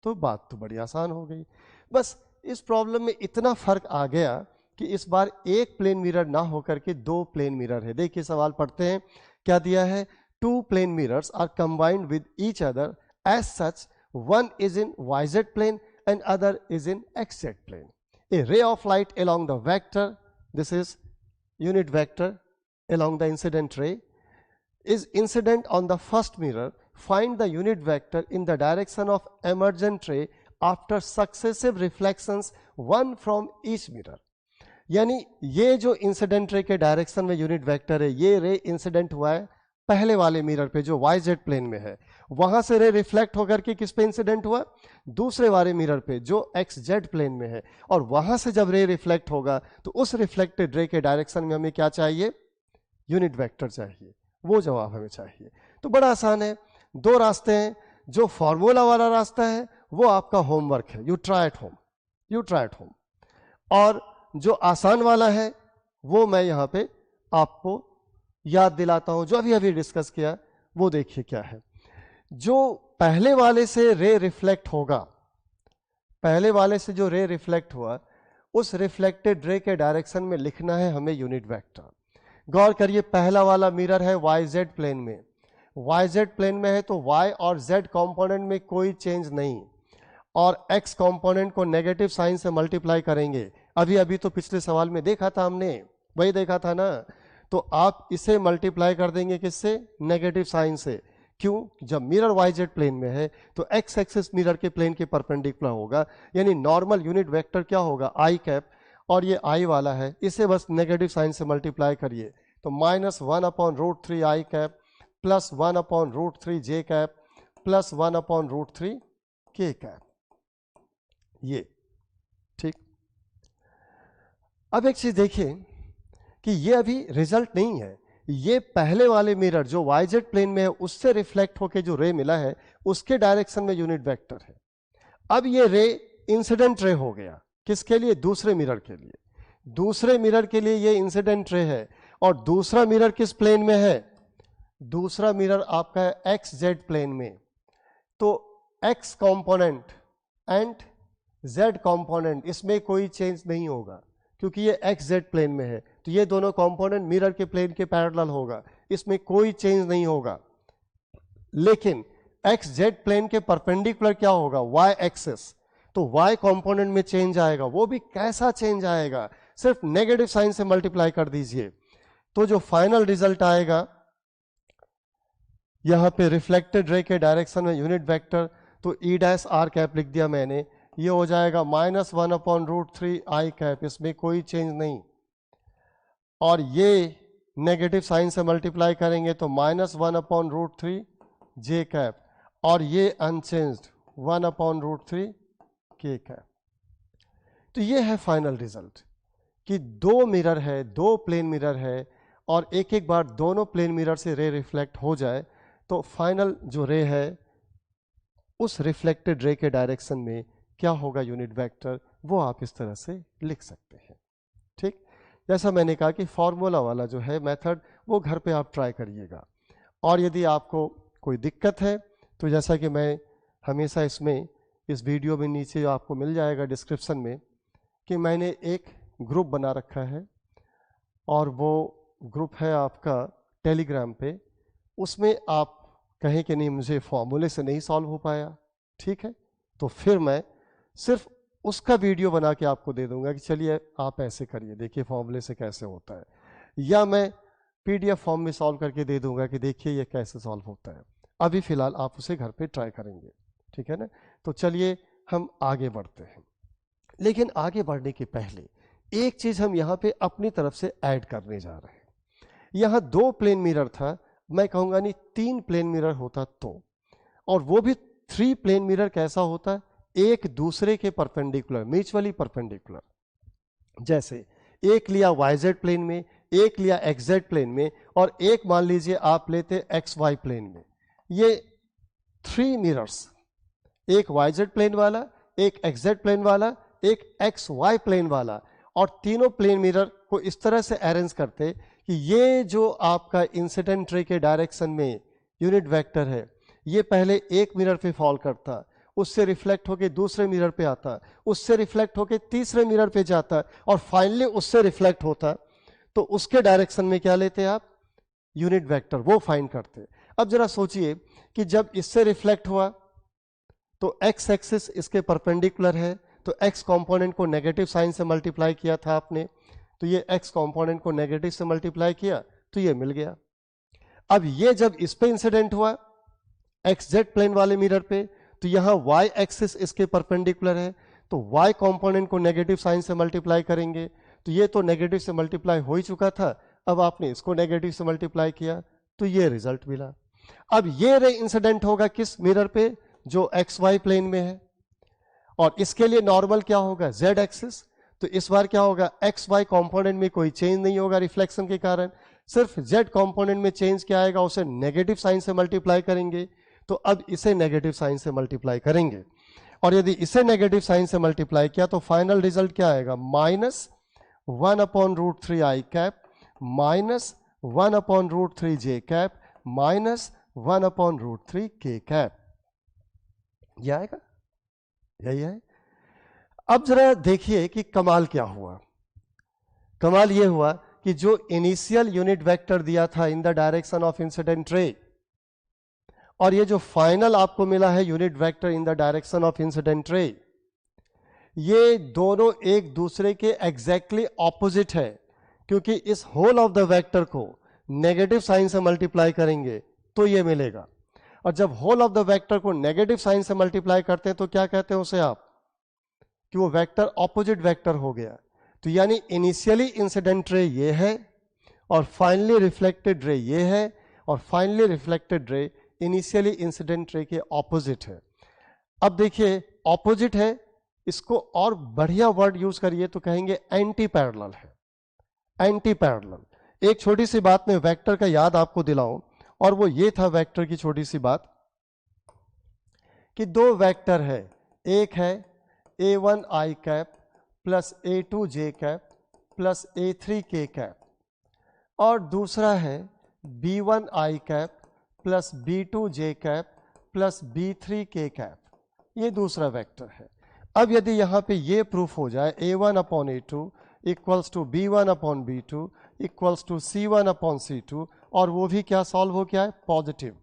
तो बात तो बड़ी आसान हो गई, बस इस प्रॉब्लम में इतना फर्क आ गया कि इस बार एक प्लेन मिरर ना होकर के 2 प्लेन मिरर है। देखिए सवाल पढ़ते हैं, क्या दिया है, 2 plane mirrors are combined with each other as such one is in yz plane and other is in xz plane. A ray of light along the vector, this is unit vector along the incident ray, is incident on the first mirror. Find the unit vector in the direction of emergent ray after successive reflections one from each mirror. यानी ये जो इंसिडेंट रे के डायरेक्शन में यूनिट वेक्टर है, ये रे इंसिडेंट हुआ है पहले वाले मिरर पे जो वाई जेड प्लेन में है, वहां से रे रिफ्लेक्ट होकर के किस पे इंसिडेंट हुआ, दूसरे वाले मिरर पे जो एक्स जेड प्लेन में है, और वहां से जब रे रिफ्लेक्ट होगा तो उस रिफ्लेक्टेड रे के डायरेक्शन में हमें क्या चाहिए, यूनिट वेक्टर चाहिए, वो जवाब हमें चाहिए। तो बड़ा आसान है, 2 रास्ते हैं, जो फॉर्मूला वाला रास्ता है वो आपका होमवर्क है, you try at home, you try at home. और जो आसान वाला है वो मैं यहाँ पे आपको याद दिलाता हूं, जो अभी डिस्कस किया वो देखिए क्या है। जो पहले वाले से रे रिफ्लेक्ट होगा, पहले वाले से जो रे रिफ्लेक्ट हुआ, उस रिफ्लेक्टेड रे के डायरेक्शन में लिखना है हमें यूनिट वेक्टर। गौर करिए, पहला वाला मिरर है YZ प्लेन में, YZ प्लेन में है तो Y और Z कंपोनेंट में कोई चेंज नहीं, और X कंपोनेंट को नेगेटिव साइन से मल्टीप्लाई करेंगे। अभी तो पिछले सवाल में देखा था हमने, वही देखा था ना। तो आप इसे मल्टीप्लाई कर देंगे किससे? नेगेटिव साइन से। क्यों? जब मिरर YZ प्लेन में है तो X एक्सिस मिरर के प्लेन के परपेंडिकुलर होगा, यानी नॉर्मल यूनिट वेक्टर क्या होगा? I कैप, और ये I वाला है, इसे बस नेगेटिव साइन से मल्टीप्लाई करिए तो -1/√3 I cap plus 1/√3 J cap plus 1/√3 K cap, ये ठीक। अब एक चीज देखिए कि ये अभी रिजल्ट नहीं है, ये पहले वाले मिरर जो YZ प्लेन में है उससे रिफ्लेक्ट होके जो रे मिला है उसके डायरेक्शन में यूनिट वेक्टर है। अब ये रे इंसिडेंट रे हो गया, किसके लिए? दूसरे मिरर के लिए। दूसरे मिरर के लिए ये इंसिडेंट रे है, और दूसरा मिरर किस प्लेन में है? दूसरा मिरर आपका है XZ प्लेन में। तो X component and Z component, इसमें कोई चेंज नहीं होगा क्योंकि ये XZ प्लेन में है, तो ये दोनों कंपोनेंट मिरर के प्लेन के पैरेलल होगा, इसमें कोई चेंज नहीं होगा। लेकिन XZ प्लेन के परपेंडिकुलर क्या होगा? Y एक्सिस, तो Y कंपोनेंट में चेंज आएगा। वो भी कैसा चेंज आएगा? सिर्फ नेगेटिव साइन से मल्टीप्लाई कर दीजिए, तो जो फाइनल रिजल्ट आएगा यहां पे रिफ्लेक्टेड रे के डायरेक्शन में यूनिट वेक्टर, तो E' कैप लिख दिया मैंने, ये हो जाएगा -1/√3 I कैप, इसमें कोई चेंज नहीं। और ये नेगेटिव साइन से मल्टीप्लाई करेंगे तो -1/√3 J कैप, और ये अनचेंज्ड 1/√3 K कैप। तो ये है फाइनल रिजल्ट कि दो मिरर है, दो प्लेन मिरर है, और एक एक बार दोनों प्लेन मिरर से रे रिफ्लेक्ट हो जाए तो फाइनल जो रे है उस रिफ्लेक्टेड रे के डायरेक्शन में क्या होगा यूनिट वेक्टर, वो आप इस तरह से लिख सकते हैं। ठीक, जैसा मैंने कहा कि फॉर्मूला वाला जो है मेथड वो घर पे आप ट्राई करिएगा। और यदि आपको कोई दिक्कत है तो जैसा कि मैं हमेशा इसमें इस वीडियो में नीचे आपको मिल जाएगा डिस्क्रिप्शन में कि मैंने एक ग्रुप बना रखा है, और वो ग्रुप है आपका टेलीग्राम पे। उसमें आप कहें कि नहीं मुझे फॉर्मूले से नहीं सॉल्व हो पाया, ठीक है, तो फिर मैं सिर्फ उसका वीडियो बना के आपको दे दूंगा कि चलिए आप ऐसे करिए, देखिए फॉर्मूले से कैसे होता है, या मैं PDF फॉर्म में सॉल्व करके दे दूंगा कि देखिए ये कैसे सॉल्व होता है। अभी फिलहाल आप उसे घर पे ट्राई करेंगे, ठीक है ना। तो चलिए हम आगे बढ़ते हैं, लेकिन आगे बढ़ने के पहले एक चीज हम यहाँ पे अपनी तरफ से ऐड करने जा रहे हैं। यहाँ दो प्लेन मिरर था, मैं कहूँगा नहीं 3 प्लेन मिरर होता तो, और वो भी 3 प्लेन मिरर कैसा होता है? एक दूसरे के परपेंडिकुलर, म्यूचुअली परपेंडिकुलर। जैसे एक लिया YZ प्लेन में, एक लिया XZ प्लेन में, और एक मान लीजिए आप लेते XY प्लेन में। ये 3 मिरर्स, एक YZ प्लेन वाला, एक XZ प्लेन वाला, एक XY प्लेन वाला, और तीनों प्लेन मिरर को इस तरह से अरेंज करते कि ये जो आपका इंसिडेंट रे के डायरेक्शन में यूनिट वेक्टर है, ये पहले एक मिरर पे फॉल करता, उससे रिफ्लेक्ट होके दूसरे मिरर पे आता, उससे रिफ्लेक्ट होके तीसरे मिरर पे जाता, और फाइनली उससे रिफ्लेक्ट होता। तो उसके डायरेक्शन में क्या लेते आप? यूनिट वेक्टर, वो फाइंड करते। अब जरा सोचिए कि जब इससे रिफ्लेक्ट हुआ तो x एक्सिस इसके परपेंडिकुलर है, तो x कंपोनेंट को नेगेटिव साइन से मल्टीप्लाई किया था आपने, तो ये x कंपोनेंट को नेगेटिव से मल्टीप्लाई किया तो ये मिल गया। अब ये जब इस पे इंसिडेंट हुआ XZ प्लेन वाले मिरर पे, तो यहां y एक्सिस इसके परपेंडिकुलर है, तो y कंपोनेंट को नेगेटिव साइन से मल्टीप्लाई करेंगे, तो ये तो नेगेटिव से मल्टीप्लाई हो ही चुका था, अब आपने इसको नेगेटिव से मल्टीप्लाई किया तो ये रिजल्ट मिला। अब ये रे इंसिडेंट होगा किस मिरर पे? जो XY प्लेन में है, और इसके लिए नॉर्मल क्या होगा? Z axis. तो इस बार क्या होगा? XY कंपोनेंट में कोई चेंज नहीं होगा रिफ्लेक्शन के कारण, सिर्फ Z कंपोनेंट में चेंज क्या आएगा? उसे नेगेटिव साइन से मल्टीप्लाई करेंगे, तो अब इसे नेगेटिव साइन से मल्टीप्लाई करेंगे, और यदि इसे नेगेटिव साइन से मल्टीप्लाई किया तो फाइनल रिजल्ट क्या आएगा, -1/√3 i cap minus 1/√3 j cap minus 1/√3 k cap. यह आएगा, यही है। अब जरा देखिए कि कमाल क्या हुआ। कमाल यह हुआ कि जो इनिशियल यूनिट वेक्टर दिया था in the direction of incident ray और ये जो फाइनल आपको मिला है unit vector in the direction of incident ray, ये दोनों एक दूसरे के एग्जैक्टली ऑपोजिट है, क्योंकि इस होल ऑफ द वेक्टर को नेगेटिव साइन से मल्टीप्लाई करेंगे तो ये मिलेगा, और जब होल ऑफ द वेक्टर को नेगेटिव साइन से मल्टीप्लाई करते हैं तो क्या कहते हैं उसे आप, कि वो वेक्टर ऑपोजिट वेक्टर हो गया। तो यानी इनिशियली इंसिडेंट रे ये है और फाइनली रिफ्लेक्टेड रे ये है, और finally reflected ray initially incident ray के ऑपोजिट है। अब देखिए ऑपोजिट है, इसको और बढ़िया वर्ड यूज करिए तो कहेंगे एंटी पैरेलल है, एंटी पैरेलल। एक छोटी सी बात में वेक्टर का याद आपको दिलाऊं, और वो ये था वेक्टर की छोटी सी बात कि दो वेक्टर है, एक है a1 i cap plus a2 j cap plus a3 k cap, और दूसरा है b1 i cap plus b2 j cap plus b3 k cap, ये दूसरा वेक्टर है। अब यदि यहां पे ये प्रूफ हो जाए a1/a2 equals to b1/b2 equals to c1/c2, और वो भी क्या सॉल्व हो गया है, पॉजिटिव,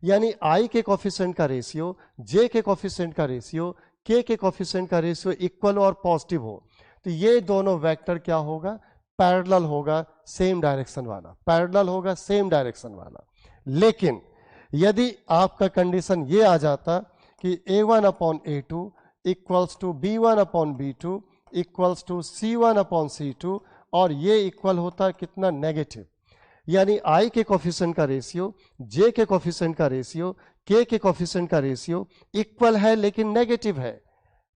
यानी i के कोफिशिएंट का रेशियो, j के कोफिशिएंट का रेशियो, k के कोफिशिएंट का रेशियो इक्वल और पॉजिटिव हो, तो ये दोनों वेक्टर क्या होगा, पैरेलल होगा, सेम डायरेक्शन वाला, पैरेलल होगा, सेम डायरेक्शन वाला। लेकिन यदि आपका कंडीशन ये आ जाता कि a1/a2 equals to b1/b2 equals to c1/c2, और ये इक्वल होता कितना, नेगेटिव, यानी i के कोफिशिएंट का रेशियो, j के कोफिशिएंट का रेशियो, k के कोफिशिएंट का रेशियो इक्वल है लेकिन नेगेटिव है,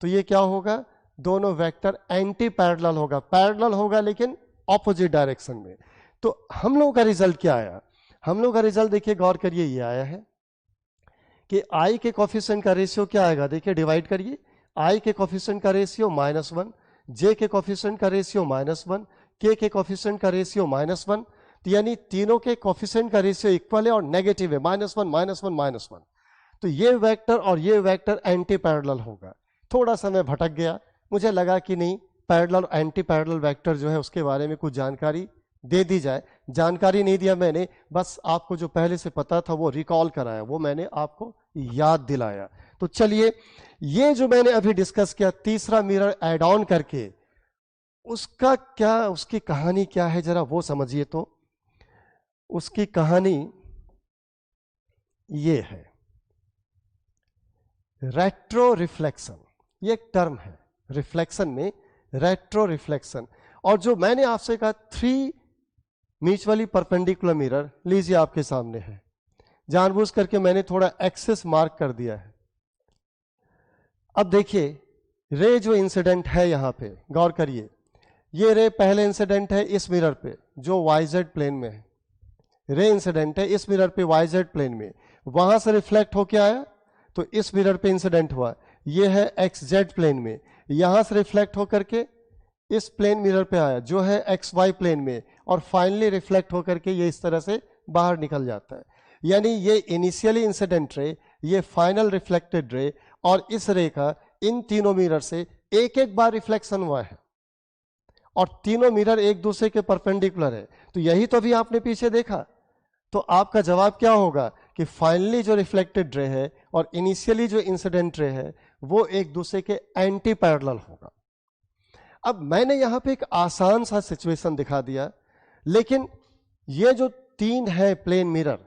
तो ये क्या होगा, दोनों वेक्टर एंटी पैरेलल होगा, पैरेलल होगा लेकिन ऑपोजिट डायरेक्शन में। तो हम लोगों का रिजल्ट क्या आया, हम लोग का रिजल्ट देखिए, गौर करिए, ये आया है कि i के कोफिशिएंट का रेशियो क्या आएगा, देखिए डिवाइड करिए, i के कोफिशिएंट का रेशियो -1, j के कोफिशिएंट का रेशियो -1, k के कोफिशिएंट का रेशियो -1, तो यानी तीनों के कोफिशिएंट का रेशियो इक्वल है और नेगेटिव है, -1 -1 तो ये वेक्टर और ये वेक्टर एंटी पैरेलल होगा। थोड़ा सा मैं भटक गया, मुझे लगा कि नहीं पैरेलल एंटी पैरेलल वेक्टर जो है उसके बारे में कुछ जानकारी दे दी जाए। जानकारी नहीं दिया मैंने, बस आपको जो पहले से पता था वो रिकॉल कराया, वो मैंने आपको याद दिलाया। तो चलिए, ये जो मैंने अभी डिस्कस किया तीसरा मिरर ऐड ऑन करके, उसका क्या, उसकी कहानी क्या है जरा वो समझिए। तो उसकी कहानी ये है, रेट्रो रिफ्लेक्शन, ये एक टर्म है रिफ्लेक्शन में, रेट्रो रिफ्लेक्शन। और जो मैंने आपसे कहा 3 म्यूचुअली परपेंडिकुलर मिरर लीजिए आपके सामने है, जानबूझ करके मैंने थोड़ा एक्सेस मार्क कर दिया है। अब देखिए रे जो इंसिडेंट है यहां पे, गौर करिए, ये रे पहले इंसिडेंट है इस मिरर पे जो YZ प्लेन में है, रे इंसिडेंट है इस मिरर पे YZ प्लेन में, वहां से रिफ्लेक्ट होके आया तो इस मिरर पे इंसिडेंट हुआ, ये है XZ प्लेन में, यहां से रिफ्लेक्ट होकर के इस प्लेन मिरर पे आया जो है XY प्लेन में, और फाइनली रिफ्लेक्ट होकर के ये इस तरह से बाहर निकल जाता है। यानी ये इनिशियली इंसिडेंट रे, ये फाइनल रिफ्लेक्टेड रे, और इस रे का इन तीनों मिरर से एक एक बार रिफ्लेक्शन हुआ है, और तीनों मिरर एक दूसरे के परपेंडिकुलर है। तो यही तो अभी आपने पीछे देखा। तो आपका जवाब क्या होगा कि फाइनली जो रिफ्लेक्टेड रे है और इनिशियली जो इंसिडेंट रे है वो एक दूसरे के एंटी पैरेलल होगा। अब मैंने यहां पे एक आसान सा सिचुएशन दिखा दिया, लेकिन ये जो 3 है प्लेन मिरर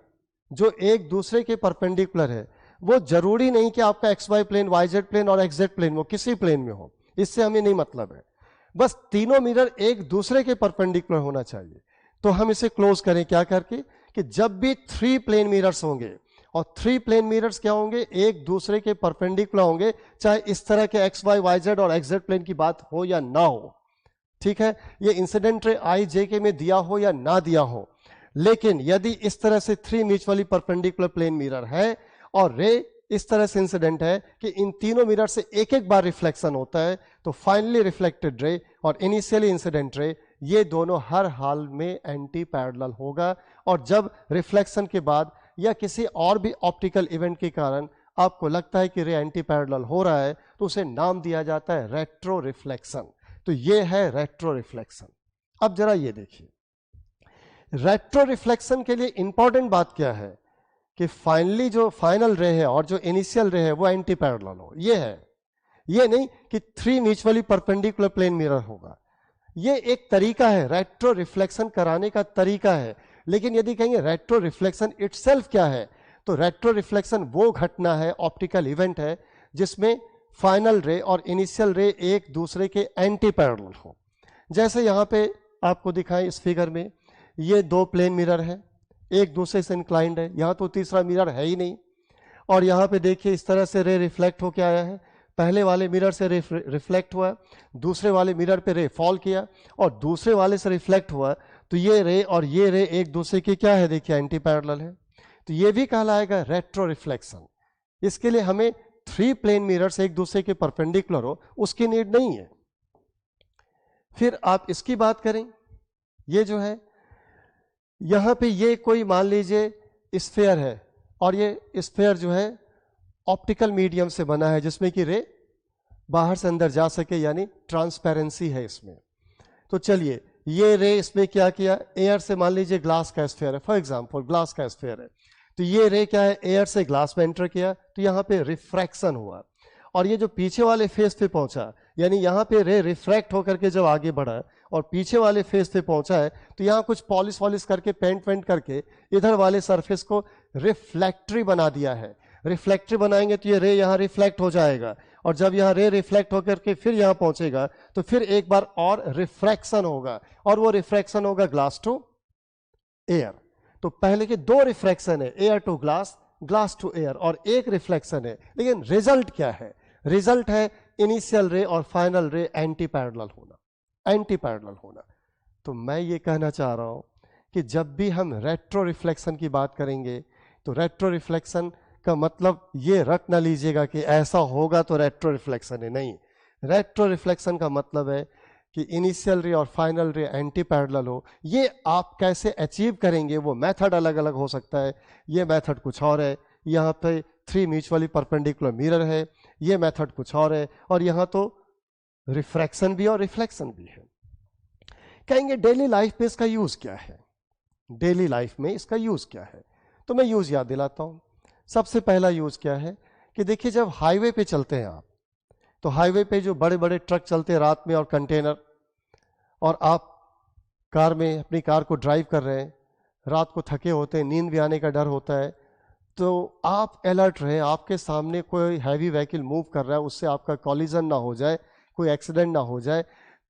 जो एक दूसरे के परपेंडिकुलर है, वो जरूरी नहीं कि आपका XY प्लेन, YZ प्लेन और XZ प्लेन वो किसी प्लेन में हो, इससे हमें नहीं मतलब है, बस तीनों मिरर एक दूसरे के परपेंडिकुलर होना चाहिए। तो हम इसे क्लोज करें क्या करके, कि जब भी 3 प्लेन मिरर्स होंगे, और 3 प्लेन मिरर्स क्या होंगे, एक दूसरे के परपेंडिकुलर होंगे, चाहे इस तरह के XY YZ और XZ प्लेन की बात हो या ना हो, ठीक है, ये इंसिडेंट रे I J के में दिया हो या ना दिया हो, लेकिन यदि इस तरह से 3 म्यूचुअली परपेंडिकुलर प्लेन मिरर है और रे इस तरह से इंसिडेंट है कि इन तीनों मिरर से एक एक बार रिफ्लेक्शन होता है, तो फाइनली रिफ्लेक्टेड रे और इनिशियली इंसिडेंट रे ये दोनों हर हाल में एंटी पैरेलल होगा। और जब रिफ्लेक्शन के बाद या किसी और भी ऑप्टिकल इवेंट के कारण आपको लगता है कि रे एंटी पैरेलल हो रहा है, तो उसे नाम दिया जाता है रेट्रो रिफ्लेक्शन। तो ये है रेट्रो रिफ्लेक्शन। अब जरा ये देखिए, रेट्रो रिफ्लेक्शन के लिए इंपॉर्टेंट बात क्या है कि फाइनली जो फाइनल रे है और जो इनिशियल रे है वो एंटी पैरेलल हो। ये है, ये नहीं कि 3 म्यूचुअली परपेंडिकुलर प्लेन मिरर होगा। ये एक तरीका है, रेट्रो रिफ्लेक्शन कराने का तरीका है। लेकिन यदि कहेंगे रेट्रो रिफ्लेक्शन इटसेल्फ क्या है, तो रेट्रो रिफ्लेक्शन वो घटना है, ऑप्टिकल इवेंट है, जिसमें फाइनल रे और इनिशियल रे एक दूसरे के एंटी पैरेलल हो। जैसे यहां पे आपको दिखाएं इस फिगर में, ये 2 प्लेन मिरर है, एक दूसरे से इंक्लाइंड है, यहां तो तीसरा मिरर है ही नहीं। और यहां पे देखिए इस तरह से रे रिफ्लेक्ट होके आया है, पहले वाले मिरर से रिफ्लेक्ट हुआ, दूसरे वाले मिरर पे रे फॉल किया और दूसरे वाले से रिफ्लेक्ट हुआ, तो ये रे और ये रे एक दूसरे के क्या है, देखिए एंटी पैरेलल है। तो ये भी कहलाएगा रेट्रो रिफ्लेक्शन। इसके लिए हमें 3 प्लेन मिरर्स एक दूसरे के परपेंडिकुलर हो, उसकी नीड नहीं है। फिर आप इसकी बात करें, ये जो है यहां पे ये कोई मान लीजिए स्फेयर है और ये स्फेयर जो है ऑप्टिकल मीडियम से बना है जिसमें कि रे बाहर से अंदर जा सके, यानी ट्रांसपेरेंसी है इसमें। तो चलिए ये रे इसमें क्या किया, एयर से मान लीजिए ग्लास का स्फेयर है, फॉर एग्जांपल ग्लास का स्फेयर है, तो ये रे क्या है, एयर से ग्लास में एंटर किया, तो यहाँ पे रिफ्रैक्शन हुआ और ये जो पीछे वाले फेस पे पहुंचा, यानी यहाँ पे रे रिफ्रैक्ट होकर के जब आगे बढ़ा और पीछे वाले फेस पे पहुंचा है, तो यहाँ कुछ पॉलिश वॉलिश करके पेंट वेंट करके इधर वाले सरफेस को रिफ्लेक्टरी बना दिया है। रिफ्लेक्टरी बनाएंगे तो ये रे यहाँ रिफ्लेक्ट हो जाएगा और जब यहाँ रे रिफ्लेक्ट होकर के फिर यहाँ पहुंचेगा तो फिर एक बार और रिफ्रैक्शन होगा और वो रिफ्रैक्शन होगा ग्लास टू एयर। तो पहले के 2 रिफ्रैक्शन है, air to glass, glass to air, और एक रिफ्लेक्शन है। लेकिन रिजल्ट क्या है, रिजल्ट है इनिशियल रे और फाइनल रे एंटी पैरेलल होना, एंटी पैरेलल होना। तो मैं ये कहना चाह रहा हूं कि जब भी हम रेट्रो रिफ्लेक्शन की बात करेंगे तो रेट्रो रिफ्लेक्शन का मतलब ये रट ना लीजिएगा कि ऐसा होगा तो रेट्रो रिफ्लेक्शन है, नहीं। रेट्रो रिफ्लेक्शन का मतलब है कि इनिशियल रे और फाइनल रे एंटी पैरेलल हो। ये आप कैसे अचीव करेंगे, वो मेथड अलग अलग हो सकता है। ये मेथड कुछ और है, यहाँ पे 3 म्यूचुअली परपेंडिकुलर मिरर है, ये मेथड कुछ और है, और यहाँ तो रिफ्रैक्शन भी और रिफ्लेक्शन भी है। कहेंगे डेली लाइफ में इसका यूज क्या है, डेली लाइफ में इसका यूज क्या है, तो मैं यूज याद दिलाता हूं। सबसे पहला यूज क्या है कि देखिए जब हाईवे पे चलते हैं आप, तो हाईवे पे जो बड़े बड़े ट्रक चलते हैं रात में और कंटेनर, और आप कार में अपनी कार को ड्राइव कर रहे हैं, रात को थके होते हैं, नींद भी आने का डर होता है, तो आप अलर्ट रहे, आपके सामने कोई हैवी व्हीकल मूव कर रहा है, उससे आपका कॉलिजन ना हो जाए, कोई एक्सीडेंट ना हो जाए।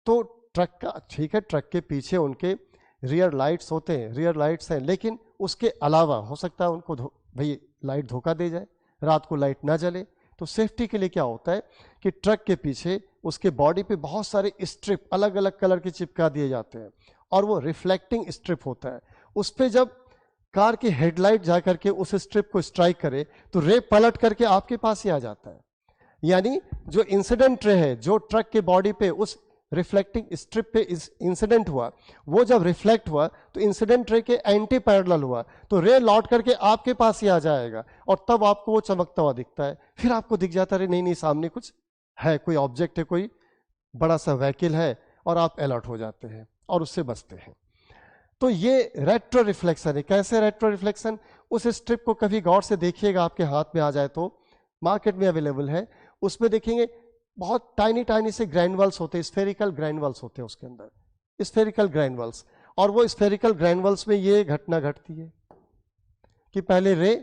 तो ट्रक का ठीक है, ट्रक के पीछे उनके रियर लाइट्स होते हैं, रियर लाइट्स हैं, लेकिन उसके अलावा हो सकता है उनको भाई लाइट धोखा दे जाए, रात को लाइट ना जले। तो सेफ्टी के लिए क्या होता है कि ट्रक के पीछे उसके बॉडी पे बहुत सारे स्ट्रिप अलग अलग कलर के चिपका दिए जाते हैं और वो रिफ्लेक्टिंग स्ट्रिप होता है। उस पर जब कार की हेडलाइट जाकर के उस स्ट्रिप को स्ट्राइक करे तो रे पलट करके आपके पास ही आ जाता है। यानी जो इंसिडेंट रे है, जो ट्रक के बॉडी पे उस रिफ्लेक्टिंग स्ट्रिप पे इंसिडेंट हुआ, वो जब रिफ्लेक्ट हुआ तो इंसिडेंट रे के एंटी पैरेलल हुआ, तो रे लौट करके आपके पास ही आ जाएगा और तब आपको वो चमकता हुआ दिखता है। फिर आपको दिख जाता है नहीं नहीं सामने कुछ है, कोई ऑब्जेक्ट है, कोई बड़ा सा व्हीकल है, और आप अलर्ट हो जाते हैं और उससे बचते हैं। तो ये रेट्रो रिफ्लेक्शन है। कैसे रेट्रो रिफ्लेक्शन, उस स्ट्रिप को कभी गौर से देखिएगा, आपके हाथ में आ जाए तो, मार्केट में अवेलेबल है, उसमें देखेंगे बहुत टाइनी टाइनी से ग्रैनुअल्स होते हैं, स्फेरिकल ग्रैनुअल्स होते हैं उसके अंदर, स्फेरिकल ग्रैनुअल्स। और वो स्फेरिकल ग्रैनुअल्स में ये घटना घटती है कि पहले रे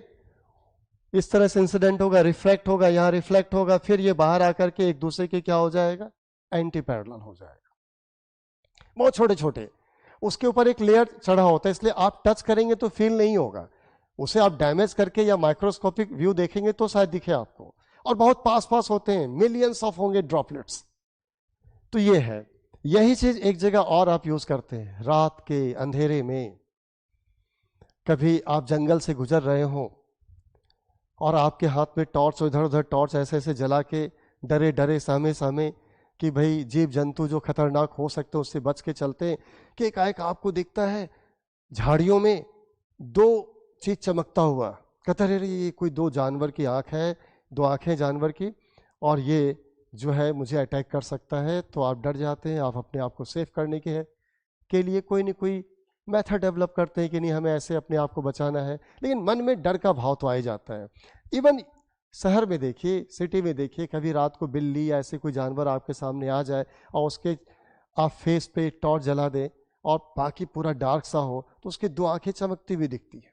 इस तरह से इंसिडेंट होगा, रिफ्लेक्ट होगा, यहाँ रिफ्लेक्ट होगा, फिर ये बाहर आकर के एक दूसरे के क्या हो जाएगा, एंटी पैरेलल हो जाएगा। बहुत छोटे छोटे, उसके ऊपर एक लेयर चढ़ा होता है, इसलिए आप टच करेंगे तो फील नहीं होगा, उसे आप डैमेज करके या माइक्रोस्कोपिक व्यू देखेंगे तो शायद दिखे आपको। और बहुत पास पास होते हैं, मिलियंस ऑफ होंगे ड्रॉपलेट्स। तो ये है, यही चीज एक जगह और आप यूज करते हैं, रात के अंधेरे में। कभी आप जंगल से गुजर रहे और आपके हाथ में टॉर्च, इधर उधर टॉर्च ऐसे ऐसे जला के डरे डरे सामे सामे कि भाई जीव जंतु जो खतरनाक हो सकते हैं उससे बच के चलते हैं, कि एकाएक आपको दिखता है झाड़ियों में दो चीज चमकता हुआ। कहता है ये कोई दो जानवर की आंख है, दो आंखें जानवर की, और ये जो है मुझे अटैक कर सकता है। तो आप डर जाते हैं, आप अपने आप को सेफ करने के लिए कोई न कोई मेथड डेवलप करते हैं कि नहीं हमें ऐसे अपने आप को बचाना है, लेकिन मन में डर का भाव तो आ ही जाता है। इवन शहर में देखिए, सिटी में देखिए, कभी रात को बिल्ली या ऐसे कोई जानवर आपके सामने आ जाए और उसके आप फेस पे टॉर्च जला दें और बाकी पूरा डार्क सा हो तो उसकी दो आंखें चमकती हुई दिखती है।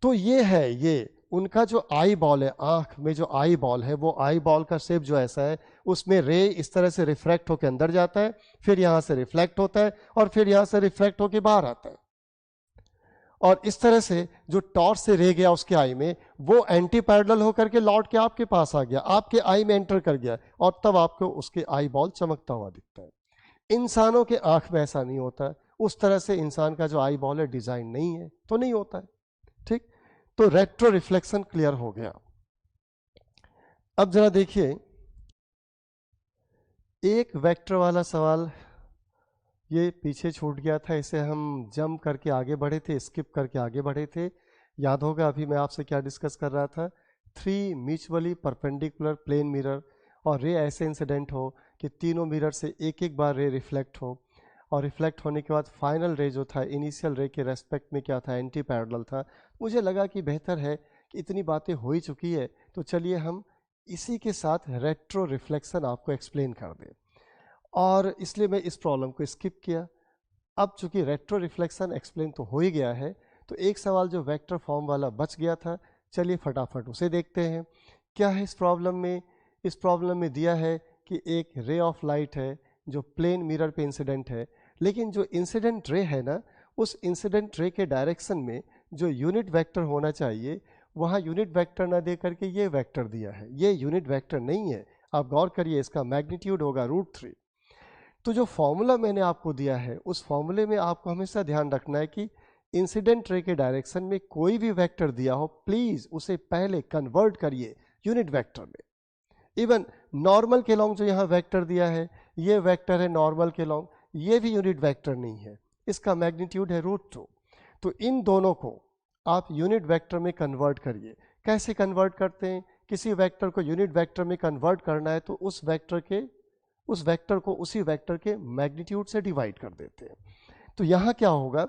तो ये है, ये उनका जो आई बॉल है, आंख में जो आई बॉल है, वो आई बॉल का शेप जो ऐसा है, उसमें रे इस तरह से रिफ्रैक्ट होकर अंदर जाता है, फिर यहां से रिफ्लेक्ट होता है और फिर यहां से रिफ्लेक्ट होकर बाहर आता है। और इस तरह से जो टॉर्च से रे गया उसके आई में, वो एंटी पैरेलल होकर के लौट के आपके पास आ गया, आपके आई में एंटर कर गया, और तब आपको उसके आई बॉल चमकता हुआ दिखता है। इंसानों के आंख में ऐसा नहीं होता है, उस तरह से इंसान का जो आई बॉल है डिजाइन नहीं है, तो नहीं होता है। ठीक, तो रेट्रो रिफ्लेक्शन क्लियर हो गया। अब जरा देखिए, एक वेक्टर वाला सवाल ये पीछे छूट गया था, इसे हम जंप करके आगे बढ़े थे, स्किप करके आगे बढ़े थे। याद होगा अभी मैं आपसे क्या डिस्कस कर रहा था, 3 म्यूचुअली परपेंडिकुलर प्लेन मिरर, और रे ऐसे इंसिडेंट हो कि तीनों मिरर से एक एक बार रे रिफ्लेक्ट हो, और रिफ्लेक्ट होने के बाद फाइनल रे जो था इनिशियल रे के रेस्पेक्ट में क्या था, एंटी पैरेलल था। मुझे लगा कि बेहतर है कि इतनी बातें हो ही चुकी है, तो चलिए हम इसी के साथ रेट्रो रिफ्लेक्शन आपको एक्सप्लेन कर दें, और इसलिए मैं इस प्रॉब्लम को स्किप किया। अब चूंकि रेट्रो रिफ्लेक्शन एक्सप्लेन तो हो ही गया है, तो एक सवाल जो वेक्टर फॉर्म वाला बच गया था, चलिए फटाफट उसे देखते हैं। क्या है इस प्रॉब्लम में? इस प्रॉब्लम में दिया है कि एक रे ऑफ लाइट है जो प्लेन मिरर पे इंसिडेंट है, लेकिन जो इंसिडेंट रे है ना, उस इंसिडेंट रे के डायरेक्शन में जो यूनिट वेक्टर होना चाहिए, वहाँ यूनिट वेक्टर ना दे करके ये वेक्टर दिया है। ये यूनिट वेक्टर नहीं है, आप गौर करिए, इसका मैग्नीट्यूड होगा √3। तो जो फॉर्मूला मैंने आपको दिया है, उस फॉर्मूले में आपको हमेशा ध्यान रखना है कि इंसिडेंट रे के डायरेक्शन में कोई भी वेक्टर दिया हो, प्लीज उसे पहले कन्वर्ट करिए यूनिट वेक्टर में। इवन नॉर्मल के लॉन्ग जो यहाँ वेक्टर दिया है, ये वेक्टर है नॉर्मल के लॉन्ग, ये भी यूनिट वेक्टर नहीं है, इसका मैग्नीट्यूड है √2। तो इन दोनों को आप यूनिट वेक्टर में कन्वर्ट करिए। कैसे कन्वर्ट करते हैं? किसी वेक्टर को यूनिट वेक्टर में कन्वर्ट करना है तो उस वेक्टर को उसी वेक्टर के मैग्नीट्यूड से डिवाइड कर देते हैं। तो यहां क्या होगा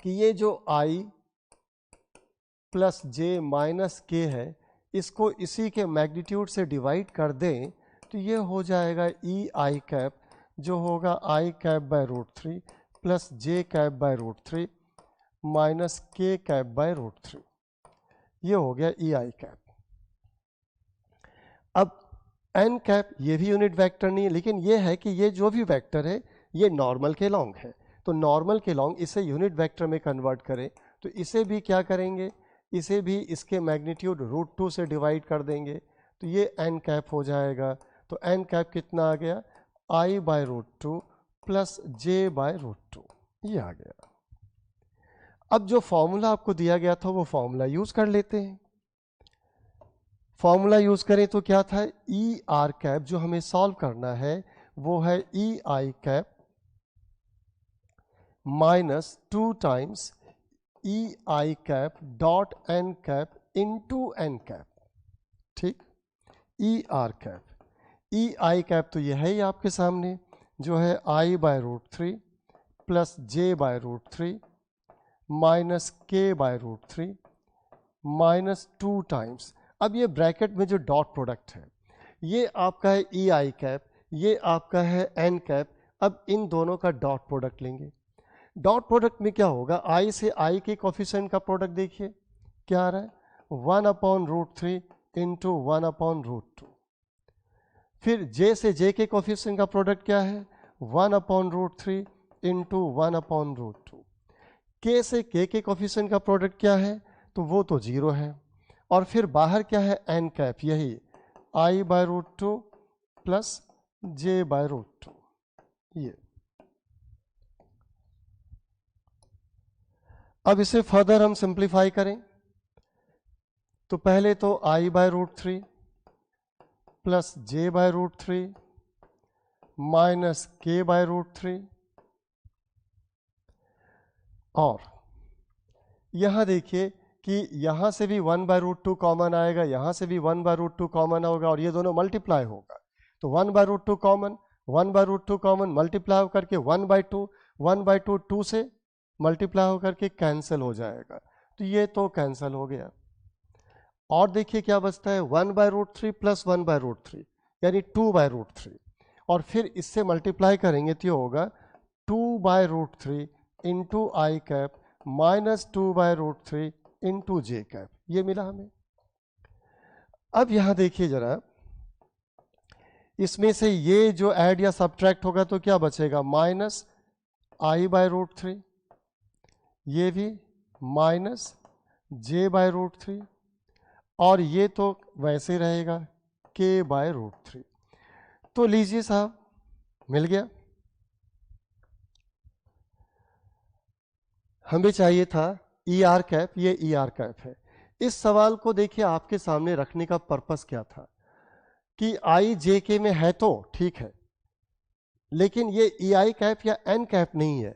कि ये जो i प्लस जे माइनस के है, इसको इसी के मैग्नीट्यूड से डिवाइड कर दें तो ये हो जाएगा ई आई कैप, जो होगा i cap by √3 plus J cap bye √3 minus K cap bye √3। ये हो गया ई आई कैप। अब एन कैप ये भी यूनिट वेक्टर नहीं है, लेकिन ये है कि ये जो भी वेक्टर है ये नॉर्मल के लॉन्ग है, तो नॉर्मल के लॉन्ग इसे यूनिट वेक्टर में कन्वर्ट करें तो इसे भी क्या करेंगे, इसे भी इसके मैग्नीट्यूड √2 से डिवाइड कर देंगे, तो ये एन कैप हो जाएगा। तो एन कैप कितना आ गया, i by √2 plus J by √2, ये आ गया। अब जो फॉर्मूला आपको दिया गया था वो फॉर्मूला यूज कर लेते हैं। फॉर्मूला यूज करें तो क्या था, ई आर कैप जो हमें सॉल्व करना है वो है ई आई कैप माइनस 2 टाइम्स ई आई cap dot N cap into N cap. ठीक, E are cap, E I cap तो यह है ही आपके सामने, जो है i by √3 plus J by √3 minus K by √3 minus 2 times, अब ये ब्रैकेट में जो डॉट प्रोडक्ट है ये आपका है ई आई कैप, ये आपका है एन कैप। अब इन दोनों का डॉट प्रोडक्ट लेंगे। डॉट प्रोडक्ट में क्या होगा, आई से आई के कोफिशिएंट का प्रोडक्ट देखिए क्या आ रहा है, 1/√3 इंटू 1/√2। फिर जे से जे के कोफिशिएंट का प्रोडक्ट क्या है, 1/√3 इंटू 1/√2। के से के कोफिशिएंट का प्रोडक्ट क्या है, तो वो तो 0 है। और फिर बाहर क्या है, एन कैप, यही i by √2 plus J by √2। ये अब इसे फर्दर हम सिंप्लीफाई करें तो पहले तो I by root 3 plus J by root 3 minus K by root 3, और यहां देखिए कि यहां से भी 1 बाय रूट 2 कॉमन आएगा, यहां से भी 1 बाय रूट 2 कॉमन होगा, और ये दोनों मल्टीप्लाई होगा। तो 1 by root 2 common, 1 by root 2 common, multiply होकर के 1 बाय 2, 1 बाय 2 2 से मल्टीप्लाई होकर के कैंसिल हो जाएगा। तो ये तो कैंसिल हो गया, और देखिए क्या बचता है, 1 by root 3 plus 1 by root 3 यानी 2 बाय रूट 3, और फिर इससे मल्टीप्लाई करेंगे तो ये होगा 2 by root 3 into I cap minus 2 by root 3 into J cap, ये मिला हमें। अब यहां देखिए जरा, इसमें से ये जो ऐड या सब्ट्रैक्ट होगा तो क्या बचेगा, माइनस आई बाय रूट 3, ये भी माइनस जे बाय रूट 3, और ये तो वैसे रहेगा के बाय रूट 3। तो लीजिए साहब, मिल गया। हमें चाहिए था ई आर कैप, ये ई आर कैप है। इस सवाल को देखिए आपके सामने रखने का पर्पस क्या था कि आई जे के में है तो ठीक है, लेकिन ये ई आई कैप या एन कैप नहीं है,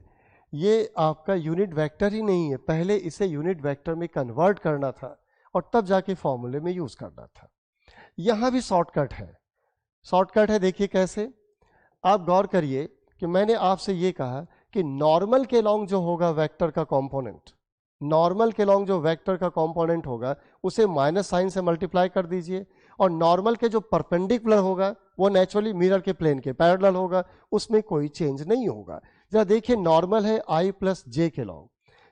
ये आपका यूनिट वेक्टर ही नहीं है। पहले इसे यूनिट वेक्टर में कन्वर्ट करना था और तब जाके फॉर्मूले में यूज करना था। यहां भी शॉर्टकट है, शॉर्टकट है, देखिए कैसे। आप गौर करिए कि मैंने आपसे ये कहा कि नॉर्मल के लॉन्ग जो होगा वेक्टर का कंपोनेंट, नॉर्मल के लॉन्ग जो वेक्टर का कंपोनेंट होगा उसे माइनस साइन से मल्टीप्लाई कर दीजिए, और नॉर्मल के जो परपेंडिकुलर होगा वो नेचुरली मिरर के प्लेन के पैरेलल होगा, उसमें कोई चेंज नहीं होगा। जरा देखिए, नॉर्मल है आई प्लस जे के लॉन्ग,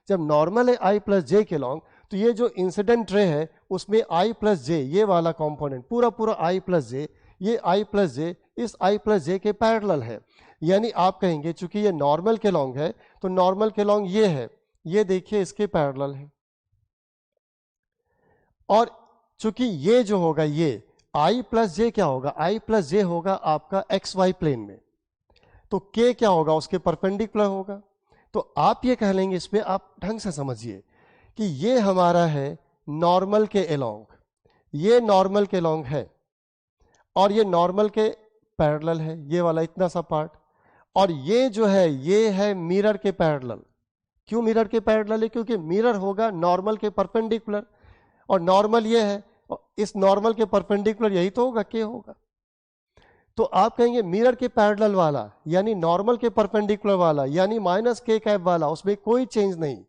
जब नॉर्मल है आई प्लस जे के लॉन्ग तो ये जो इंसिडेंट रे है उसमें आई प्लस जे, ये वाला कंपोनेंट पूरा पूरा आई प्लस जे, ये आई प्लस जे इस आई प्लस जे के पैरेलल है। यानी आप कहेंगे चूंकि ये नॉर्मल के लॉन्ग है तो नॉर्मल के लॉन्ग ये है, ये देखिए इसके पैरेलल है, और चूंकि ये जो होगा ये आई प्लस जे क्या होगा, आई प्लस जे होगा आपका एक्स वाई प्लेन में, तो के क्या होगा, उसके परपेंडिकुलर होगा। तो आप ये कह लेंगे, इसमें आप ढंग से समझिए कि ये हमारा है नॉर्मल के एलोंग, ये नॉर्मल के एलोंग है, और ये नॉर्मल के पैरेलल है, ये वाला इतना सा पार्ट, और ये जो है ये है मिरर के पैरेलल। क्यों मिरर के पैरेलल है, क्योंकि मिरर होगा नॉर्मल के परपेंडिकुलर, और नॉर्मल ये है, इस नॉर्मल के परपेंडिकुलर यही तो होगा, के होगा। तो आप कहेंगे मिरर के पैरेलल वाला यानी नॉर्मल के परपेंडिकुलर वाला यानी माइनस के कैप वाला, उसमें कोई चेंज नहीं,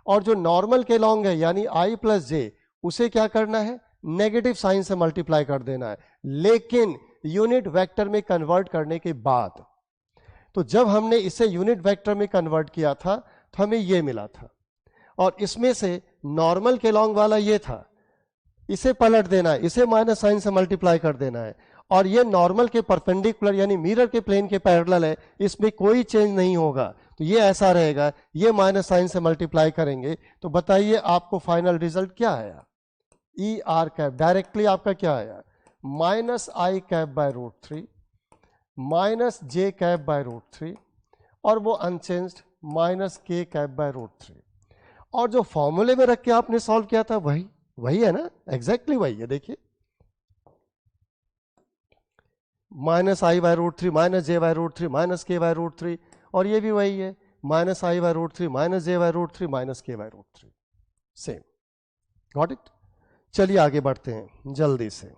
और जो नॉर्मल के लॉन्ग है यानी आई प्लस जे, उसे क्या करना है, नेगेटिव साइन से मल्टीप्लाई कर देना है, लेकिन यूनिट वेक्टर में कन्वर्ट करने के बाद। तो जब हमने इसे यूनिट वेक्टर में कन्वर्ट किया था तो हमें ये मिला था, और इसमें से नॉर्मल के लॉन्ग वाला ये था, इसे पलट देना है, इसे माइनस साइन से मल्टीप्लाई कर देना है, और ये नॉर्मल के परपेंडिकुलर यानी मिरर के प्लेन के पैरेलल है, इसमें कोई चेंज नहीं होगा, तो ये ऐसा रहेगा। ये माइनस साइन से मल्टीप्लाई करेंगे तो बताइए आपको फाइनल रिजल्ट क्या आया, ई आर कैप डायरेक्टली आपका क्या आया, minus I cap by root 3 minus J cap by root 3, और वो unchanged minus K cap by root 3, और जो फॉर्मूले में रख के आपने सॉल्व किया था वही है ना, एग्जैक्टली वही है। देखिए minus I by root 3 minus J by root 3 minus K by root 3, और ये भी वही है, minus I by root 3 minus J by root 3 minus K by root 3, same. Got it. चलिए आगे बढ़ते हैं जल्दी से।